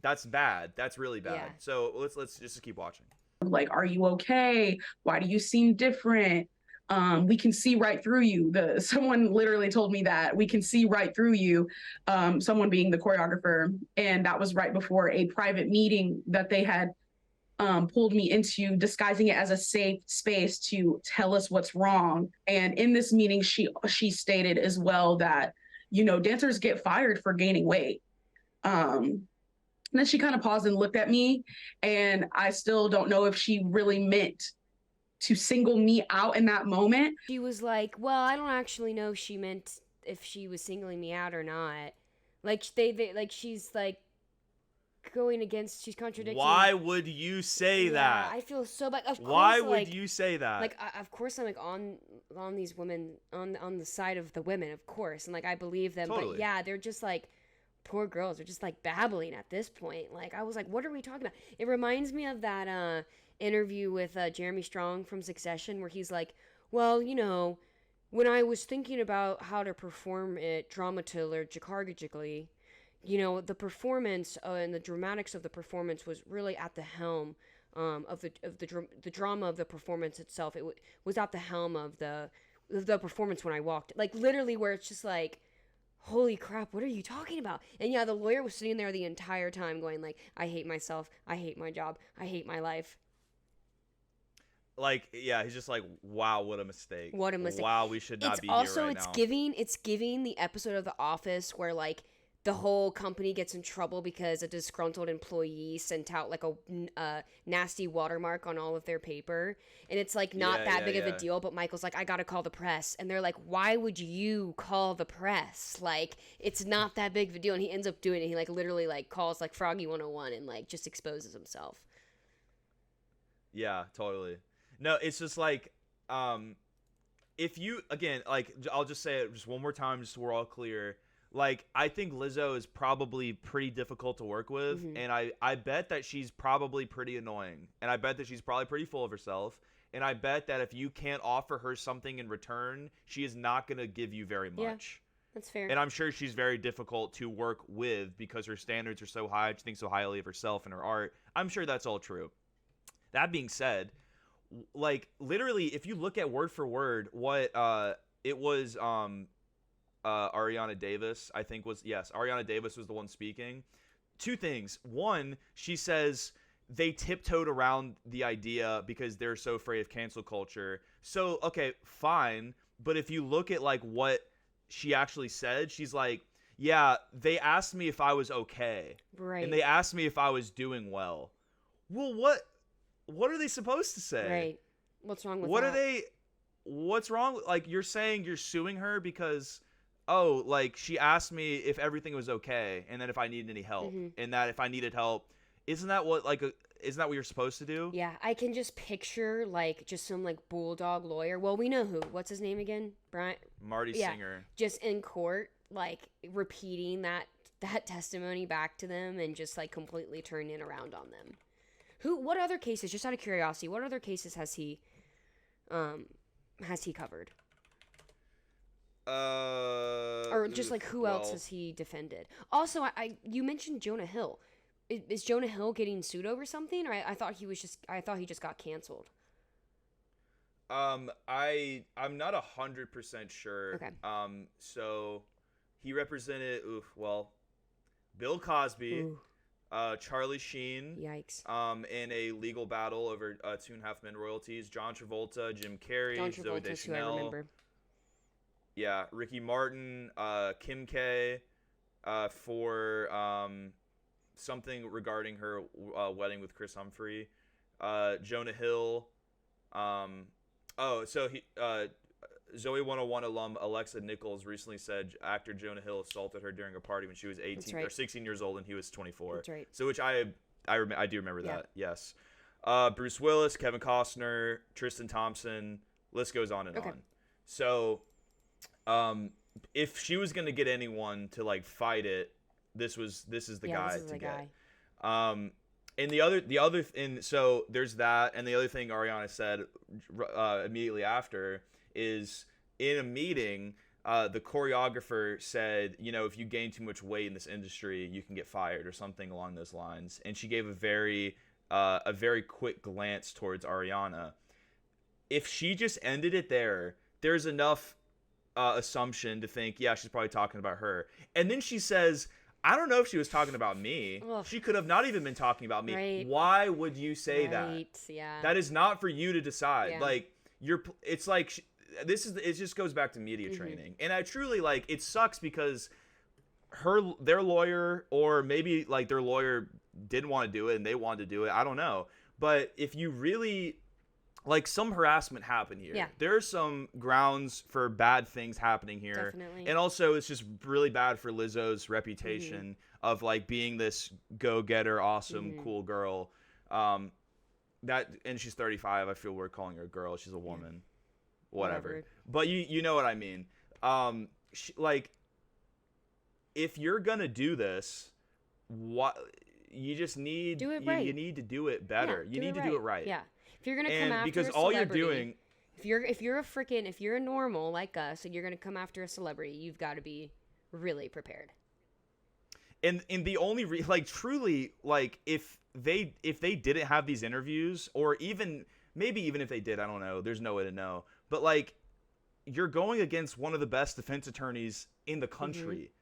that's bad. That's really bad. Yeah. So let's just keep watching. Like, are you okay? Why do you seem different? We can see right through you. Someone literally told me that we can see right through you. Someone being the choreographer, and that was right before a private meeting that they had pulled me into, disguising it as a safe space to tell us what's wrong. And in this meeting, she stated as well that, you know, dancers get fired for gaining weight. And then she kind of paused and looked at me, and I still don't know if she really meant to single me out in that moment. She was like, well, I don't actually know if she meant if she was singling me out or not. Like, they like, she's like she's contradicting. Why would you say that? I feel so bad. Of course, why would you say that? Like, of course, I'm like on these women, on the side of the women, of course, and like I believe them. Totally. But yeah, they're just like poor girls. They're just like babbling at this point. Like I was like, what are we talking about? It reminds me of that interview with Jeremy Strong from Succession, where he's like, well, you know, when I was thinking about how to perform it dramaturgically, you know, the performance and the dramatics of the performance was really at the helm of the drama of the performance itself. It was at the helm of the performance when I walked. Like literally, where it's just like, holy crap, what are you talking about? And yeah, the lawyer was sitting there the entire time going like, I hate myself, I hate my job, I hate my life. Like, yeah, he's just like, wow, what a mistake. What a mistake. Wow, we should not be here right now. It's giving the episode of The Office where like the whole company gets in trouble because a disgruntled employee sent out like a nasty watermark on all of their paper. And it's like not that big of a deal, but Michael's like, I gotta call the press. And they're like, why would you call the press? Like, it's not that big of a deal. And he ends up doing it. He like literally like calls like Froggy 101 and like just exposes himself. Yeah, totally. No, it's just like, if you, again, like, I'll just say it just one more time, just so we're all clear. Like, I think Lizzo is probably pretty difficult to work with, and I bet that she's probably pretty annoying, and I bet that she's probably pretty full of herself, and I bet that if you can't offer her something in return, she is not going to give you very much. That's fair. And I'm sure she's very difficult to work with because her standards are so high. She thinks so highly of herself and her art. I'm sure that's all true. That being said, like literally, if you look at word for word, what it was, Ariana Davis, I think Ariana Davis was the one speaking. Two things. One, she says they tiptoed around the idea because they're so afraid of cancel culture. So, okay, fine. But if you look at like what she actually said, she's like, yeah, they asked me if I was okay. Right. And they asked me if I was doing well. Well, what are they supposed to say? Right. What's wrong with what that? What's wrong? Like, you're saying you're suing her because, oh, like, she asked me if everything was okay and then if I needed any help. And that if I needed help, isn't that what you're supposed to do? Yeah, I can just picture, like, just some, like, bulldog lawyer. Well, we know who. What's his name again? Brian? Marty Singer. Just in court, like, repeating that testimony back to them and just, like, completely turning it around on them. What other cases, just out of curiosity, what other cases has he covered? Or just, like, who else has he defended? Also, you mentioned Jonah Hill. Is Jonah Hill getting sued over something, or I thought he just got canceled? I'm not 100% sure. Okay. So he represented Bill Cosby, Charlie Sheen. Yikes. In a legal battle over 2.5 Men royalties. John Travolta, Jim Carrey, Zooey Travolta's who I Deschanel. remember. Yeah, Ricky Martin, Kim K, for something regarding her wedding with Chris Humphrey. Jonah Hill. Zoe 101 alum Alexa Nichols recently said actor Jonah Hill assaulted her during a party when she was 18 or 16 years old and he was 24. That's right. So which I do remember that. Yes. Bruce Willis, Kevin Costner, Tristan Thompson, list goes on and on. So if she was going to get anyone to like fight it, this is the guy to get. And so there's that, and the other thing Ariana said immediately after is in a meeting, the choreographer said, if you gain too much weight in this industry, you can get fired or something along those lines. And she gave a very quick glance towards Ariana. If she just ended it there, there's enough assumption to think, yeah, she's probably talking about her. And then she says, I don't know if she was talking about me. Ugh. She could have not even been talking about me. Right. Why would you say that? Yeah. That is not for you to decide. Yeah. Like it's like it just goes back to media training. And I truly it sucks because their lawyer, or maybe like their lawyer didn't want to do it and they wanted to do it. I don't know. But if you really some harassment happened here. Yeah. There's some grounds for bad things happening here. Definitely. And also it's just really bad for Lizzo's reputation of being this go-getter, awesome, cool girl. And she's 35. I feel weird calling her a girl. She's a woman. Whatever. But you know what I mean. If you're gonna do this, you just need do it right. You need to do it better. Yeah, you need to do it right. Yeah. If you're gonna come after because a all celebrity, you're doing, if you're a normal like us and you're gonna come after a celebrity, you've got to be really prepared. And the only truly if they didn't have these interviews, or even if they did, I don't know. There's no way to know. But you're going against one of the best defense attorneys in the country,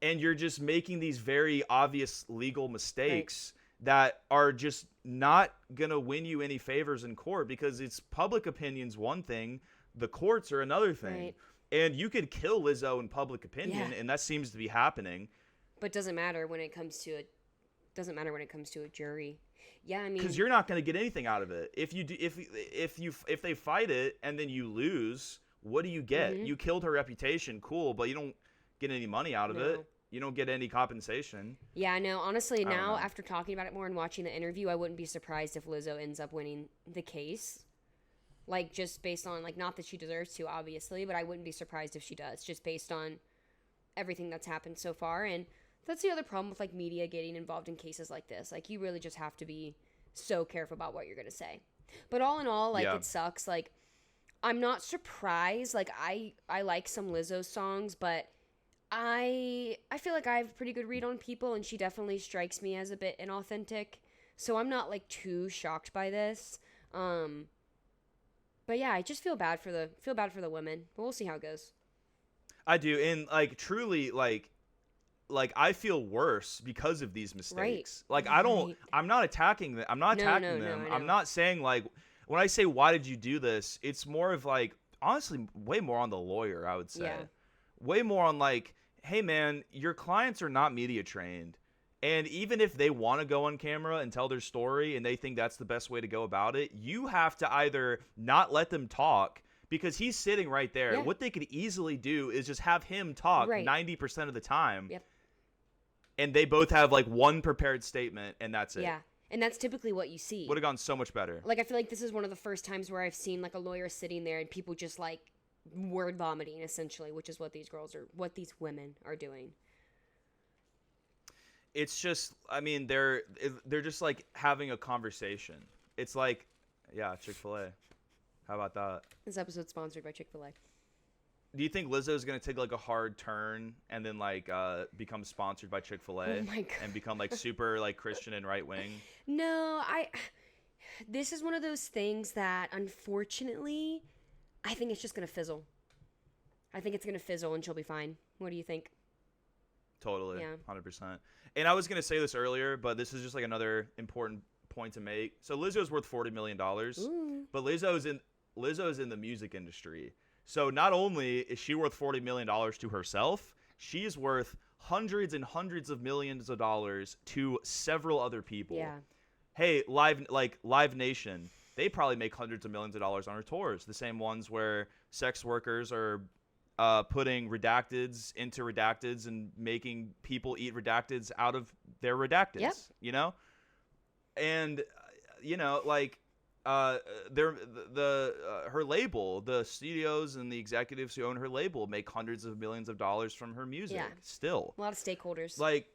and you're just making these very obvious legal mistakes that are just not gonna win you any favors in court, because it's public opinion's one thing, the courts are another thing. Right. And you could kill Lizzo in public opinion, and that seems to be happening. But doesn't matter when it comes to a jury. Yeah, I mean, because you're not going to get anything out of it. If you do, if they fight it and then you lose, what do you get? You killed her reputation, cool, but you don't get any money out of it. You don't get any compensation. Yeah, no, honestly, now after talking about it more and watching the interview, I wouldn't be surprised if Lizzo ends up winning the case. Just based on, not that she deserves to, obviously, but I wouldn't be surprised if she does, just based on everything that's happened so far. And that's the other problem with, media getting involved in cases like this. You really just have to be so careful about what you're going to say. But all in all, it sucks. I'm not surprised. I like some Lizzo songs, but I feel like I have a pretty good read on people, and she definitely strikes me as a bit inauthentic. So I'm not like too shocked by this. But yeah, I just feel bad for the women. But we'll see how it goes. I do, and like truly, like I feel worse because of these mistakes. Right. Like I don't. Right. I'm not attacking them. I'm not attacking them. I I'm know. not saying like when I say why did you do this. It's more of like honestly, way more on the lawyer. I would say. Yeah. Way more on like, hey man, your clients are not media trained. And even if they want to go on camera and tell their story and they think that's the best way to go about it, you have to either not let them talk because he's sitting right there. Yeah. What they could easily do is just have him talk 90% of the time. Yep. And they both have like one prepared statement and that's it. Yeah. And that's typically what you see. Would have gone so much better. Like, I feel like this is one of the first times where I've seen like a lawyer sitting there and people just like word vomiting essentially, which is what these women are doing. It's just, I mean, they're just like having a conversation. It's like, yeah, Chick-fil-A. How about that? This episode's sponsored by Chick-fil-A. Do you think Lizzo's gonna take like a hard turn and then like become sponsored by Chick-fil-A Oh my God. and become like super like Christian and right wing? No, this is one of those things that unfortunately I think it's just gonna fizzle. I think it's gonna fizzle and she'll be fine. What do you think? Totally. Yeah. 100%. And I was gonna say this earlier, but this is just like another important point to make. So Lizzo's worth $40 million, but Lizzo's in the music industry. So not only is she worth $40 million to herself, she is worth hundreds and hundreds of millions of dollars to several other people. Yeah. Hey, Live Nation, they probably make hundreds of millions of dollars on her tours. The same ones where sex workers are putting redacteds into redacteds and making people eat redacteds out of their redacteds. Yep. You know, and you know, like her label, the studios and the executives who own her label make hundreds of millions of dollars from her music. Yeah. Still, A lot of stakeholders. like,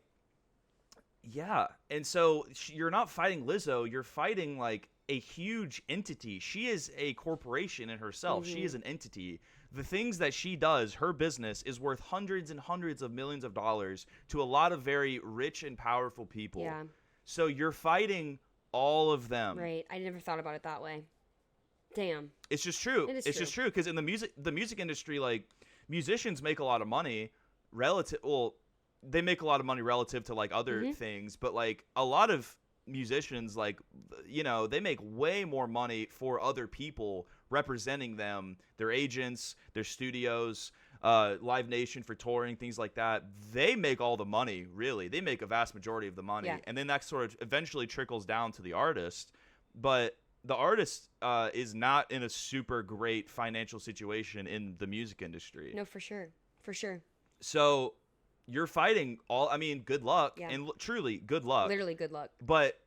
yeah, and so you're not fighting Lizzo, you're fighting like a huge entity. She is a corporation in herself. She is an entity. The things that she does, her business, is worth hundreds and hundreds of millions of dollars to a lot of very rich and powerful people. Yeah. So you're fighting all of them. Right. I never thought about it that way. Damn. It's just true. It is It's just true because in the music industry, like musicians make a lot of money relative. Well, they make a lot of money relative to like other things, but like a lot of musicians, like, you know, they make way more money for other people representing them, their agents, their studios, Live Nation for touring, things like that. They make all the money, really. They make a vast majority of the money. Yeah. And then that sort of eventually trickles down to the artist. But the artist is not in a super great financial situation in the music industry. No, for sure. For sure. So you're fighting all, I mean, good luck. Yeah. And truly, good luck. Literally good luck. But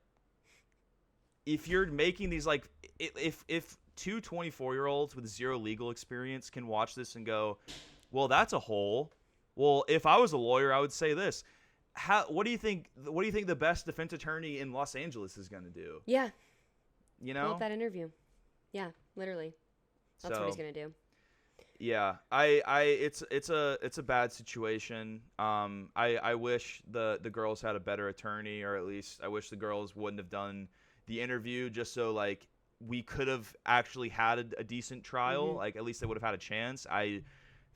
if you're making these, like, if two 24-year-olds with zero legal experience can watch this and go, well, that's a hole. Well, if I was a lawyer, I would say this. What do you think the best defense attorney in Los Angeles is going to do? Yeah. You Pull know? up that interview. Yeah, literally. That's what he's going to do. Yeah, it's a bad situation. I wish the girls had a better attorney, or at least I wish the girls wouldn't have done the interview, just so like we could have actually had a decent trial. Like at least they would have had a chance. I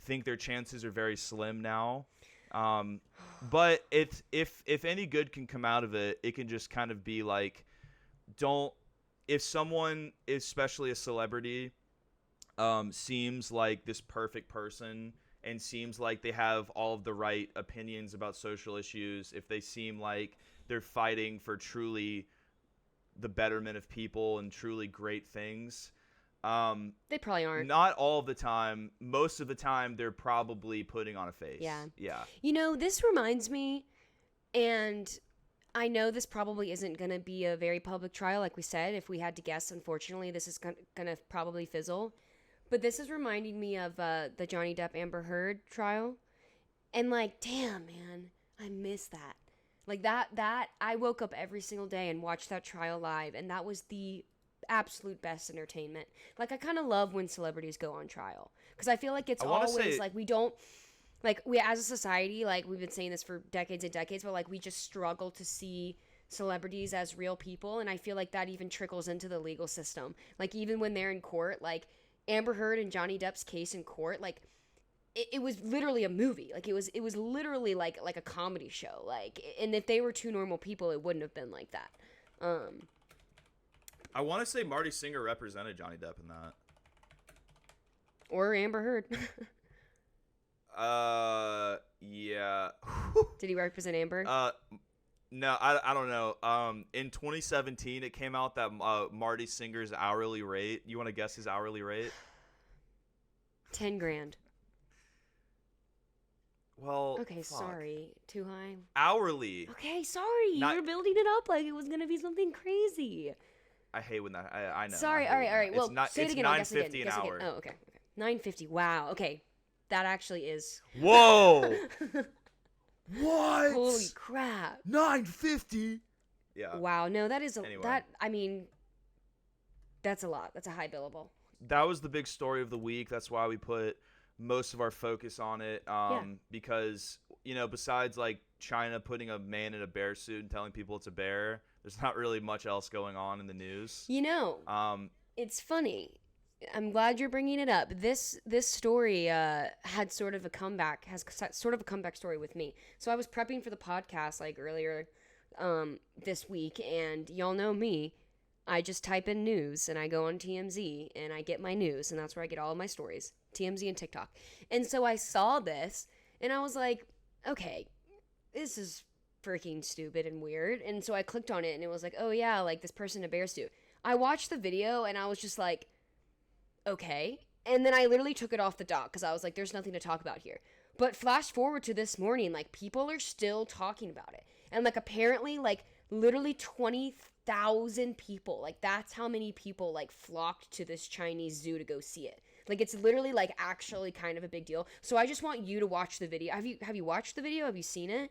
think their chances are very slim now. But if any good can come out of it, it can just kind of be like, if someone, especially a celebrity, seems like this perfect person and seems like they have all of the right opinions about social issues, if they seem like they're fighting for truly the betterment of people and truly great things, they probably aren't. Not all of the time. Most of the time, they're probably putting on a face. Yeah. You know, this reminds me, and I know this probably isn't going to be a very public trial, like we said. If we had to guess, unfortunately, this is going to probably fizzle. But this is reminding me of the Johnny Depp Amber Heard trial. And like, damn, man, I miss that. Like that I woke up every single day and watched that trial live, and that was the absolute best entertainment. Like, I kind of love when celebrities go on trial, because I feel like it's always like we don't like we as a society, like we've been saying this for decades and decades, but like we just struggle to see celebrities as real people, and I feel like that even trickles into the legal system. Like even when they're in court, like Amber Heard and Johnny Depp's case in court, like it was literally a movie. Like it was literally like a comedy show. Like, and if they were two normal people, it wouldn't have been like that. I want to say Marty Singer represented Johnny Depp in that. Or Amber Heard. Yeah. Did he represent Amber? No, I don't know. In 2017, it came out that Marty Singer's hourly rate. You want to guess his hourly rate? 10 grand. Well, okay, fuck. Sorry. Too high? Hourly. Okay, sorry. You were building it up like it was going to be something crazy. I hate when that, I know. Sorry, all right. Well, say it again. It's $9.50 an hour. Oh, okay. $9.50. Wow. Okay. That actually is. Whoa. What? Holy crap. $9.50. Yeah. Wow. No, that is Anyway. That's a lot. That's a high billable. That was the big story of the week. That's why we put most of our focus on it. Because, besides like China putting a man in a bear suit and telling people it's a bear, there's not really much else going on in the news. It's funny. I'm glad you're bringing it up. This story had sort of a comeback story with me. So I was prepping for the podcast like earlier this week, and y'all know me. I just type in news and I go on TMZ and I get my news, and that's where I get all of my stories. TMZ and TikTok. And so I saw this and I was like, okay, this is freaking stupid and weird. And so I clicked on it and it was like, oh yeah, like this person in a bear suit. I watched the video and I was just like, okay. And then I literally took it off the dock because I was like, there's nothing to talk about here. But flash forward to this morning, like people are still talking about it. And like apparently like literally 20,000 people, like that's how many people like flocked to this Chinese zoo to go see it. Like it's literally like actually kind of a big deal. So I just want you to watch the video. Have you watched the video? Have you seen it?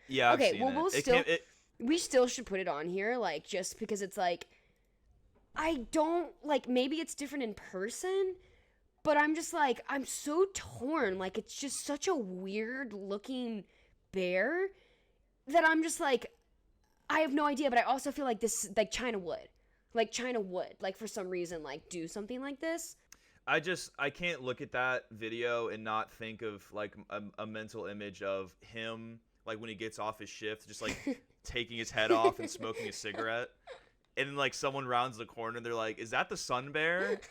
Yeah, I've seen it. We still should put it on here, like just because it's like I don't like maybe it's different in person, but I'm just like I'm so torn. Like it's just such a weird looking bear that I'm just like I have no idea, but I also feel like this like China would like for some reason like do something like this. I can't look at that video and not think of like a mental image of him like when he gets off his shift, just like taking his head off and smoking a cigarette. And then like someone rounds the corner and they're like, is that the sun bear?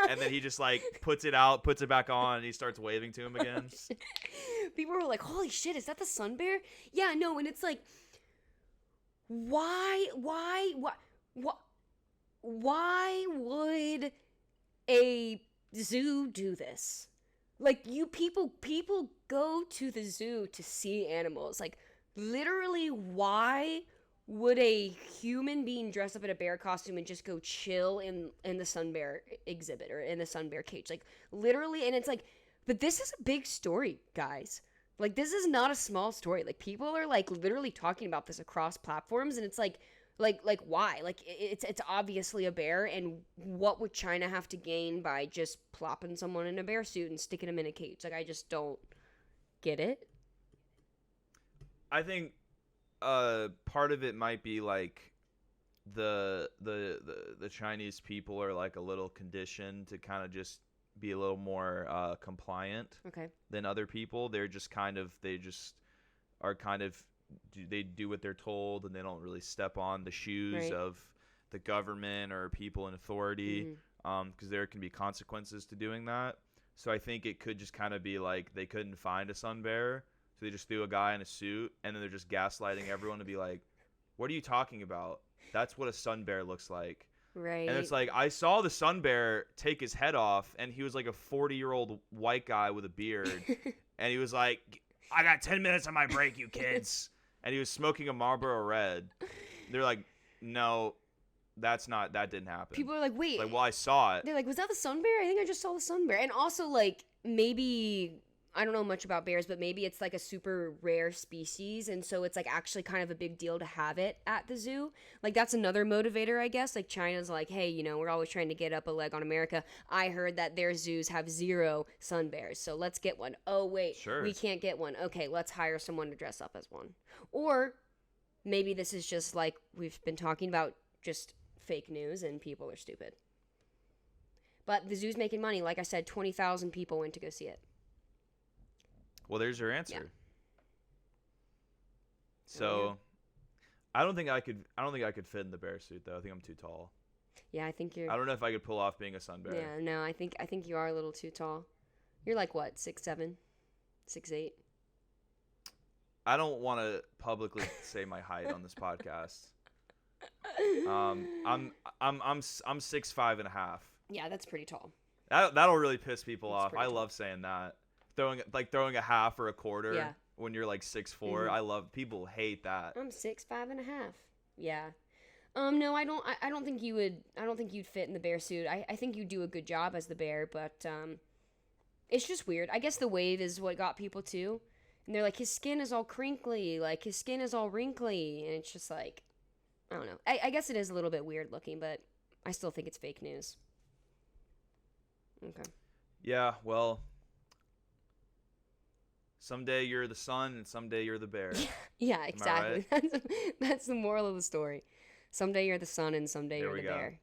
And then he just like puts it out, puts it back on, and he starts waving to him again. People were like, holy shit, is that the sun bear? Yeah, no, and it's like, why would a zoo do this? Like you people go to the zoo to see animals. Like literally, why would a human being dress up in a bear costume and just go chill in the sun bear exhibit or in the sun bear cage? Like literally, and it's like, but this is a big story, guys. Like this is not a small story. Like people are like literally talking about this across platforms, and it's like why? Like it's obviously a bear, and what would China have to gain by just plopping someone in a bear suit and sticking them in a cage? Like I just don't get it. I think part of it might be like the Chinese people are like a little conditioned to kind of just be a little more compliant than other people. They're just they do what they're told, and they don't really step on the shoes of the government or people in authority, because there can be consequences to doing that. So I think it could just kind of be like they couldn't find a sun bear, so they just threw a guy in a suit, and then they're just gaslighting everyone to be like, what are you talking about? That's what a sun bear looks like. Right. And it's like, I saw the sun bear take his head off, and he was like a 40-year-old white guy with a beard, and he was like, I got 10 minutes on my break, you kids. And he was smoking a Marlboro Red. They're like, no, that didn't happen. People are like, wait. Like, well, I saw it. They're like, was that the sun bear? I think I just saw the sun bear. And also, like, maybe, I don't know much about bears, but maybe it's like a super rare species, and so it's like actually kind of a big deal to have it at the zoo. Like that's another motivator, I guess. Like China's like, hey, you know, we're always trying to get up a leg on America. I heard that their zoos have 0 sun bears, so let's get one. Oh wait, Sure. we can't get one. Okay, let's hire someone to dress up as one. Or maybe this is just like we've been talking about, just fake news, and people are stupid. But the zoo's making money. Like I said, 20,000 people went to go see it. Well, there's your answer. Yeah. So, I don't think I could fit in the bear suit though. I think I'm too tall. Yeah, I think you're. I don't know if I could pull off being a sun bear. Yeah, no, I think you are a little too tall. You're like what, 6'7", 6'8"? I don't want to publicly say my height on this podcast. I'm 6'5" Yeah, that's pretty tall. That'll really piss people That's off. pretty I tall. love saying that. Throwing a half or a quarter Yeah. when you're like 6'4". Mhm. I love, people hate that. I'm 6'5.5". Yeah. No, I don't think you would. I don't think you'd fit in the bear suit. I think you do a good job as the bear, but it's just weird. I guess the wave is what got people too, and they're like, his skin is all crinkly, like his skin is all wrinkly, and it's just like, I don't know. I guess it is a little bit weird looking, but I still think it's fake news. Okay. Yeah, well, someday you're the sun and someday you're the bear. Yeah, exactly. That's the moral of the story. Someday you're the sun and someday There you're we the go. bear.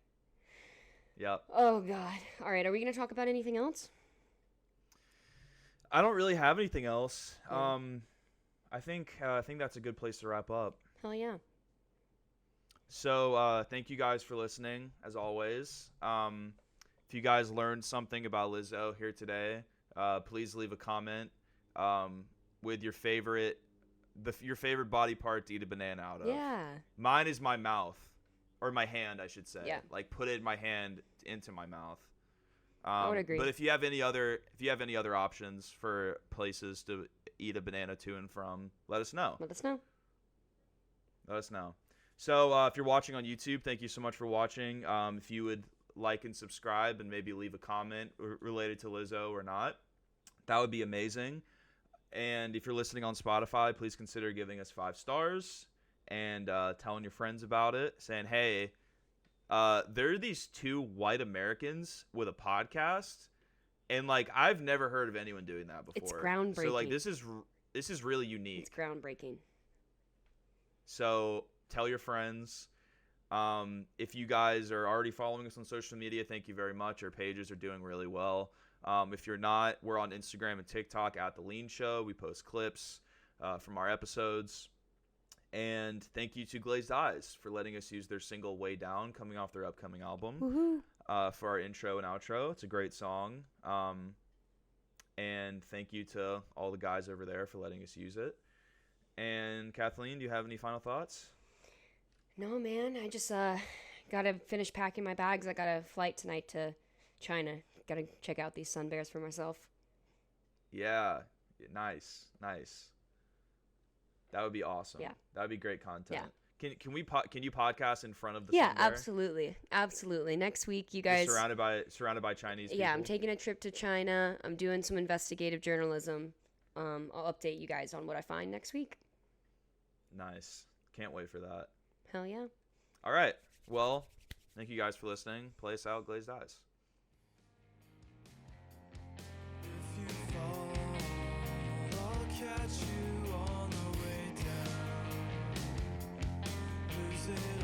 Yep. Oh God. All right, are we going to talk about anything else? I don't really have anything else. Yeah. I think that's a good place to wrap up. Hell yeah. So thank you guys for listening, as always. If you guys learned something about Lizzo here today, please leave a comment with your favorite body part to eat a banana out of. Yeah. Mine is my mouth, or my hand, I should say. Yeah. Like put it in my hand into my mouth. I would agree. But if you have any other options for places to eat a banana to and from, let us know. Let us know. Let us know. So if you're watching on YouTube, thank you so much for watching. If you would like and subscribe and maybe leave a comment related to Lizzo or not, that would be amazing. And if you're listening on Spotify, please consider giving us 5 stars and telling your friends about it, saying, hey, there are these 2 white Americans with a podcast, and like I've never heard of anyone doing that before. It's groundbreaking. So like this is really unique. It's groundbreaking. So tell your friends. If you guys are already following us on social media, thank you very much. Our pages are doing really well. If you're not, we're on Instagram and TikTok at The Leen Show. We post clips from our episodes. And thank you to Glazed Eyes for letting us use their single Way Down, coming off their upcoming album, for our intro and outro. It's a great song. And thank you to all the guys over there for letting us use it. And Kathleen, do you have any final thoughts? No, man. I just gotta finish packing my bags. I got a flight tonight to China. Gotta check out these sun bears for myself. Yeah. Nice. That would be awesome. Yeah. That would be great content. Yeah. Can you podcast in front of the Yeah, sun bear? absolutely. Next week, you Just guys. surrounded by Chinese people. Yeah, I'm taking a trip to China. I'm doing some investigative journalism. I'll update you guys on what I find next week. Nice. Can't wait for that. Hell yeah. All right. Well, thank you guys for listening. Play us out, Glazed Eyes. If you fall, I'll catch you on the way down. Lose it